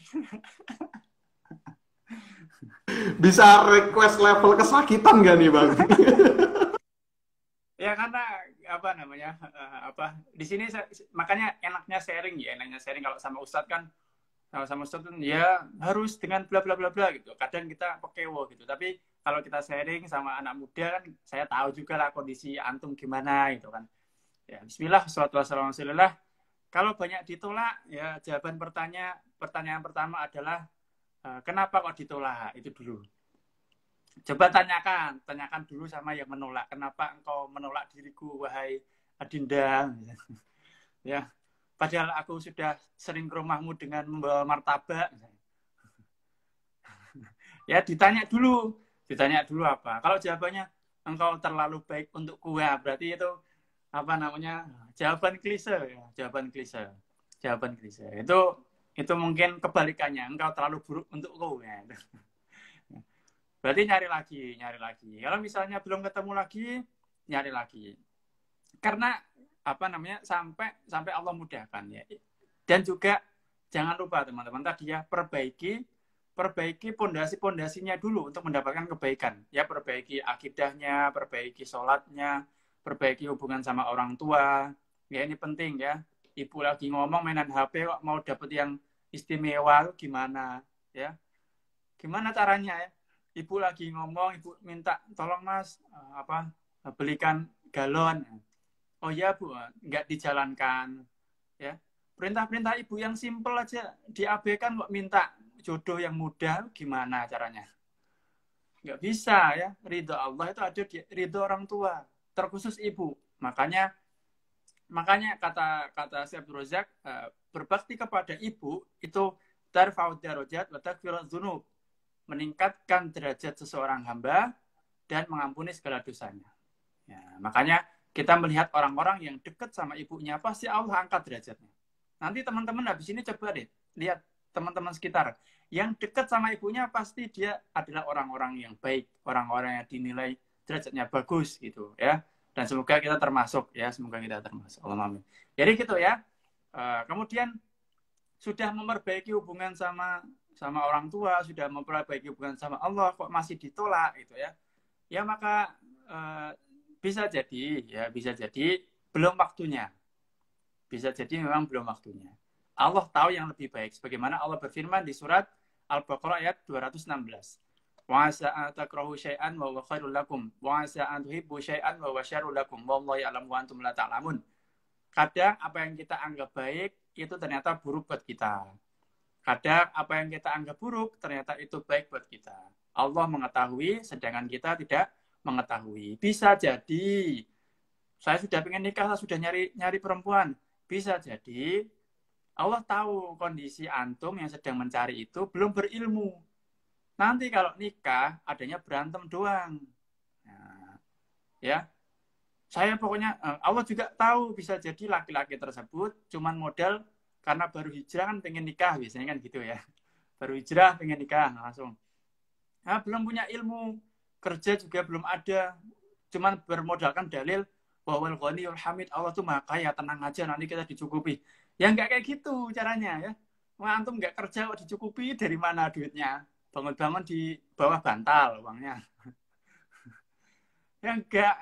Bisa request level kesakitan gak nih Bang? Ya karena apa namanya apa di sini makanya enaknya sharing kalau sama Ustadz kan, sama Ustadz kan ya harus dengan bla bla bla bla gitu. Kadang kita pekewo gitu. Tapi kalau kita sharing sama anak muda kan, saya tahu juga lah kondisi antum gimana gitu kan. Ya, Bismillah, wassalatu wassalamu ala Rasulillah. Kalau banyak ditolak, ya jawaban pertanyaan pertama adalah kenapa kok ditolak? Itu dulu. Coba tanyakan dulu sama yang menolak. Kenapa engkau menolak diriku, wahai Adinda? Ya, padahal aku sudah sering ke rumahmu dengan membawa martabak. Ya, ditanya dulu apa? Kalau jawabannya engkau terlalu baik untuk gua, berarti itu apa namanya? Jawaban klise ya, jawaban klise. Itu mungkin kebalikannya, engkau terlalu buruk untuk gua. Ya. Berarti nyari lagi. Kalau misalnya belum ketemu lagi, nyari lagi. Karena apa namanya? Sampai Allah mudahkan ya. Dan juga jangan lupa teman-teman tadi ya, perbaiki pondasi-pondasinya dulu untuk mendapatkan kebaikan. Ya, perbaiki akidahnya, perbaiki sholatnya, perbaiki hubungan sama orang tua. Ya, ini penting ya. Ibu lagi ngomong mainan HP kok mau dapet yang istimewa gimana ya? Gimana caranya ya? Ibu lagi ngomong, ibu minta tolong Mas belikan galon. Oh ya Bu, nggak dijalankan. Ya, perintah-perintah ibu yang simpel aja diabaikan kok minta jodoh yang mudah, gimana caranya? Nggak bisa ya. Ridho Allah itu ada di ridho orang tua, terkhusus ibu. Makanya kata Syekh Abdul Razak, berbakti kepada ibu itu tarfa'ud darajat wa takfiruz dzunub, meningkatkan derajat seseorang hamba dan mengampuni segala dosanya. Ya, makanya kita melihat orang-orang yang dekat sama ibunya, pasti Allah angkat derajatnya. Nanti teman-teman habis ini coba deh lihat teman-teman sekitar yang dekat sama ibunya pasti dia adalah orang-orang yang baik, orang-orang yang dinilai derajatnya bagus gitu ya. Dan semoga kita termasuk ya, semoga kita termasuk. Allahumma amin. Jadi gitu ya. Kemudian sudah memperbaiki hubungan sama orang tua, sudah memperbaiki hubungan sama Allah, kok masih ditolak gitu ya. Ya maka bisa jadi belum waktunya. Bisa jadi memang belum waktunya. Allah tahu yang lebih baik. Sebagaimana Allah berfirman di surat Al-Baqarah ayat 216. Wa asa an takrahu syai'an wa huwa khairul lakum wa asa an tuhibbu syai'an wa huwa syarrul lakum wallahu ya'lamu wa antum la ta'lamun. Kadang apa yang kita anggap baik itu ternyata buruk buat kita. Kadang apa yang kita anggap buruk ternyata itu baik buat kita. Allah mengetahui sedangkan kita tidak mengetahui. Bisa jadi saya sudah pengen nikah, saya sudah nyari perempuan. Bisa jadi Allah tahu kondisi antum yang sedang mencari itu belum berilmu. Nanti kalau nikah adanya berantem doang. Nah, ya, saya pokoknya Allah juga tahu bisa jadi laki-laki tersebut cuman modal karena baru hijrah kan pengen nikah biasanya kan gitu ya. Baru hijrah pengen nikah langsung. Nah, belum punya ilmu, kerja juga belum ada, cuman bermodalkan dalil wal ghaniyul hamid, Allah tuh maha kaya, tenang aja nanti kita dicukupi. Ya nggak kayak gitu caranya ya. Wah, antum nggak kerja kok dicukupi, dari mana duitnya? Bangun-bangun di bawah bantal uangnya. Ya enggak,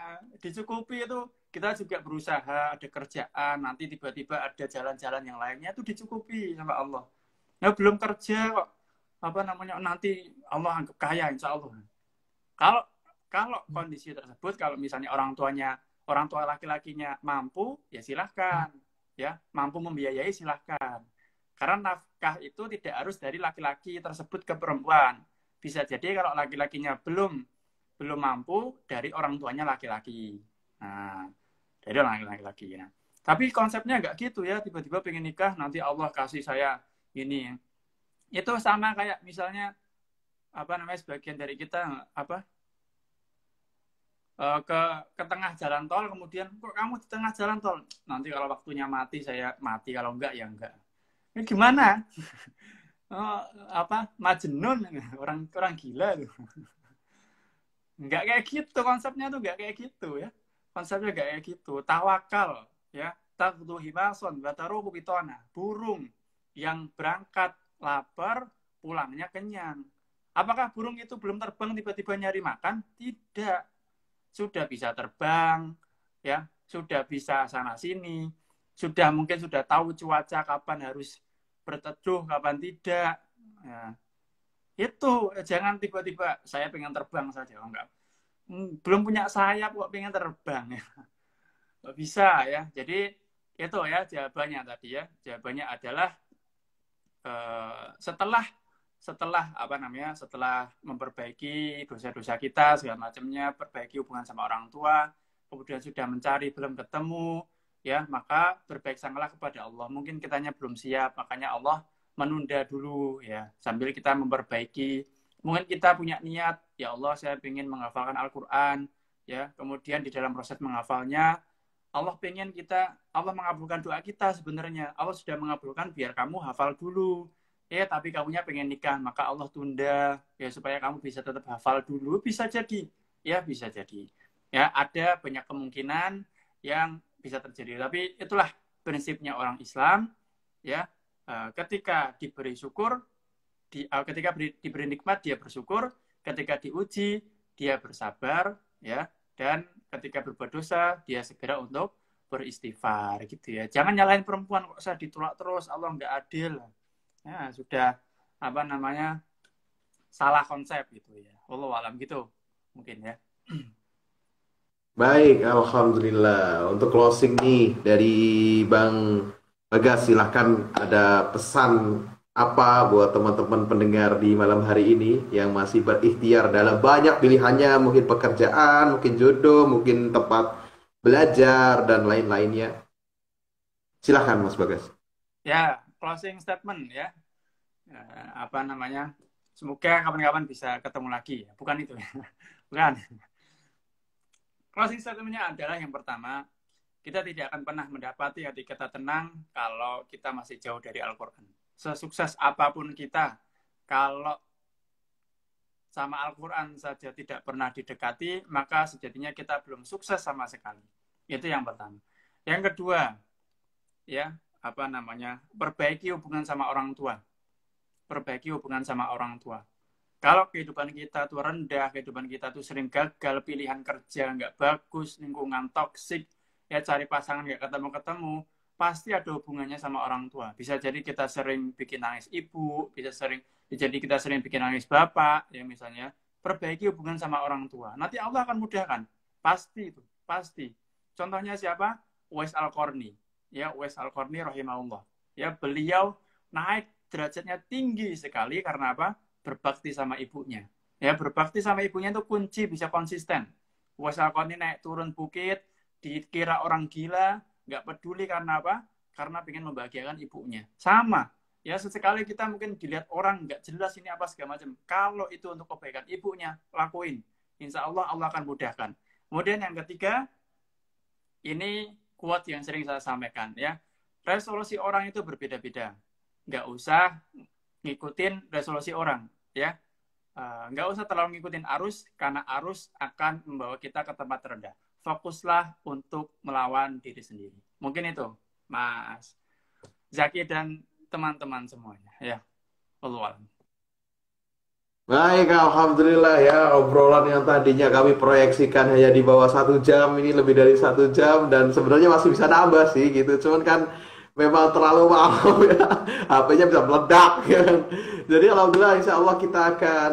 dicukupi itu kita juga berusaha, ada kerjaan, nanti tiba-tiba ada jalan-jalan yang lainnya itu dicukupi sama Allah. Ya belum kerja kok nanti Allah anggap kaya insya Allah. Kalau kondisi tersebut, kalau misalnya orang tua laki-lakinya mampu, ya silahkan. Ya, mampu membiayai silahkan. Karena nafkah itu tidak harus dari laki-laki tersebut ke perempuan. Bisa jadi kalau laki-lakinya belum mampu, dari orang tuanya laki-laki. Nah, dari orang laki-laki. Nah. Tapi konsepnya nggak gitu ya, tiba-tiba pengen nikah, nanti Allah kasih saya ini. Itu sama kayak misalnya, sebagian dari kita, ke tengah jalan tol, kemudian kok kamu di tengah jalan tol, nanti kalau waktunya mati saya mati, kalau enggak ya enggak. Ini gimana? Majnun, orang gila tuh. Enggak kayak gitu konsepnya tuh, enggak kayak gitu ya. Konsepnya enggak kayak gitu. Tawakal ya, taqdu himason bataruhu bitona, burung yang berangkat lapar pulangnya kenyang. Apakah burung itu belum terbang tiba-tiba nyari makan? Tidak. Sudah bisa terbang, ya, sudah bisa sana sini, mungkin sudah tahu cuaca kapan harus berteduh, kapan tidak. Ya. Itu jangan tiba-tiba saya pengen terbang saja, enggak. Belum punya sayap kok pengen terbang ya. Nggak bisa ya. Jadi itu ya jawabannya tadi ya. Jawabannya adalah setelah setelah memperbaiki dosa-dosa kita segala macamnya, perbaiki hubungan sama orang tua, kemudian sudah mencari belum ketemu, ya maka berbaik sangkalah kepada Allah. Mungkin kitanya belum siap, makanya Allah menunda dulu ya sambil kita memperbaiki. Mungkin kita punya niat, ya Allah saya ingin menghafalkan Al-Quran, ya kemudian di dalam proses menghafalnya Allah mengabulkan doa kita sebenarnya. Allah sudah mengabulkan biar kamu hafal dulu. Tapi kamunya pengen nikah, maka Allah tunda ya supaya kamu bisa tetap hafal dulu. Bisa jadi, ya bisa jadi. Ya ada banyak kemungkinan yang bisa terjadi. Tapi itulah prinsipnya orang Islam. Ya, ketika diberi syukur, ketika diberi nikmat dia bersyukur, ketika diuji dia bersabar, ya, dan ketika berbuat dosa dia segera untuk beristighfar gitu ya. Jangan nyalahin perempuan kok saya ditolak terus, Allah nggak adil. Ya sudah salah konsep gitu ya. Wallahu alam gitu mungkin ya. Baik, alhamdulillah. Untuk closing nih dari Bang Bagas, silahkan ada pesan apa buat teman-teman pendengar di malam hari ini yang masih berikhtiar dalam banyak pilihannya, mungkin pekerjaan, mungkin jodoh, mungkin tempat belajar dan lain-lainnya. Silahkan Mas Bagas. Ya, closing statement ya. Semoga kapan-kapan bisa ketemu lagi. Bukan itu ya. Bukan. Closing statementnya adalah yang pertama, Kita tidak akan pernah mendapati hati kita tenang kalau kita masih jauh dari Al-Quran. Sesukses apapun kita, kalau sama Al-Quran saja tidak pernah didekati, maka sejatinya kita belum sukses sama sekali. Itu yang pertama. Yang kedua, ya, perbaiki hubungan sama orang tua. Perbaiki hubungan sama orang tua. Kalau kehidupan kita tuh rendah, kehidupan kita tuh sering gagal, pilihan kerja nggak bagus, lingkungan toksik, ya cari pasangan nggak ketemu-ketemu, pasti ada hubungannya sama orang tua. Bisa jadi kita sering bikin nangis ibu, jadi kita sering bikin nangis bapak, ya misalnya. Perbaiki hubungan sama orang tua. Nanti Allah akan mudahkan. Pasti itu, pasti. Contohnya siapa? Uwais Al-Qarni. Ya, Uwais Al-Qarni rahimahullah. Ya, beliau naik derajatnya tinggi sekali karena apa? Berbakti sama ibunya. Ya, berbakti sama ibunya itu kunci bisa konsisten. Uwais Al-Qarni naik turun bukit, dikira orang gila, nggak peduli karena apa? Karena pengen membahagiakan ibunya. Sama. Ya, sesekali kita mungkin dilihat orang nggak jelas ini apa segala macam. Kalau itu untuk kebaikan ibunya, lakuin. Insya Allah, Allah akan mudahkan. Kemudian yang ketiga, ini quote yang sering saya sampaikan. Ya, resolusi orang itu berbeda-beda. Nggak usah ngikutin resolusi orang, ya. Nggak usah terlalu ngikutin arus, karena arus akan membawa kita ke tempat terendah. Fokuslah untuk melawan diri sendiri. Mungkin itu, Mas Zaki dan teman-teman semuanya, ya. Wallahu a'lam. Baik, alhamdulillah ya, obrolan yang tadinya kami proyeksikan hanya di bawah 1 jam, ini lebih dari 1 jam dan sebenarnya masih bisa nambah sih gitu. Cuman kan memang terlalu malam ya, HP-nya bisa meledak ya kan. Jadi alhamdulillah insya Allah kita akan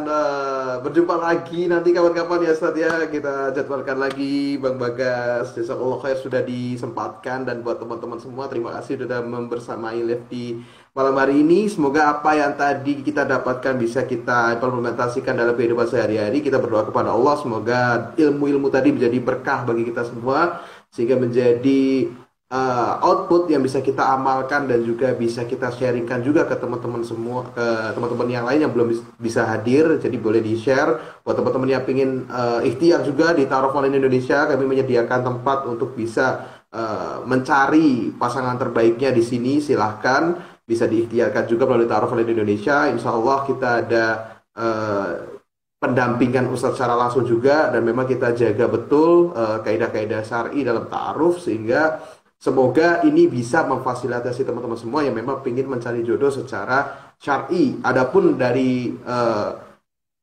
berjumpa lagi nanti kapan-kapan ya Ustaz ya. Kita jadwalkan lagi Bang Bagas. Jazakallah khair sudah disempatkan, dan buat teman-teman semua terima kasih sudah membersamai live di malam hari ini. Semoga apa yang tadi kita dapatkan bisa kita implementasikan dalam kehidupan sehari-hari. Kita berdoa kepada Allah semoga ilmu-ilmu tadi menjadi berkah bagi kita semua, sehingga menjadi output yang bisa kita amalkan dan juga bisa kita sharingkan juga ke teman-teman semua, ke teman-teman yang lain yang belum bisa hadir. Jadi boleh di-share buat teman-teman yang ingin ikhtiar juga di Ta'aruf Online Indonesia. Kami menyediakan tempat untuk bisa mencari pasangan terbaiknya di sini. Silahkan bisa diikhtiarkan juga melalui Ta'aruf Online Indonesia. Insya Allah kita ada pendampingan Ustadz secara langsung juga, dan memang kita jaga betul kaidah-kaidah syar'i dalam ta'aruf, sehingga semoga ini bisa memfasilitasi teman-teman semua yang memang ingin mencari jodoh secara syar'i. Adapun dari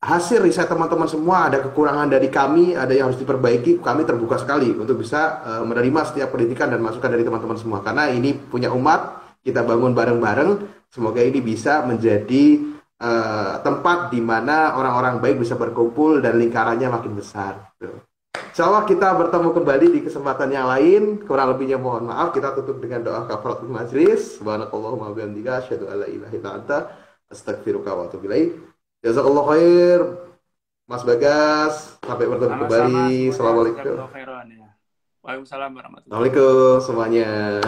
hasil riset teman-teman semua, ada kekurangan dari kami, ada yang harus diperbaiki, kami terbuka sekali untuk bisa menerima setiap pendidikan dan masukan dari teman-teman semua. Karena ini punya umat, kita bangun bareng-bareng, semoga ini bisa menjadi tempat di mana orang-orang baik bisa berkumpul dan lingkarannya makin besar. Insya Allah kita bertemu kembali di kesempatan yang lain. Kurang lebihnya mohon maaf. Kita tutup dengan doa kafaratul majlis. Subhanakallahumma wa bihamdika asyhadu an la ilaha illa anta astaghfiruka wa atubu ilaik. Jazakallahu khair Mas Bagas. Sampai bertemu kembali. Assalamualaikum. Waalaikumsalam warahmatullahi wabarakatuh. Assalamualaikum semuanya.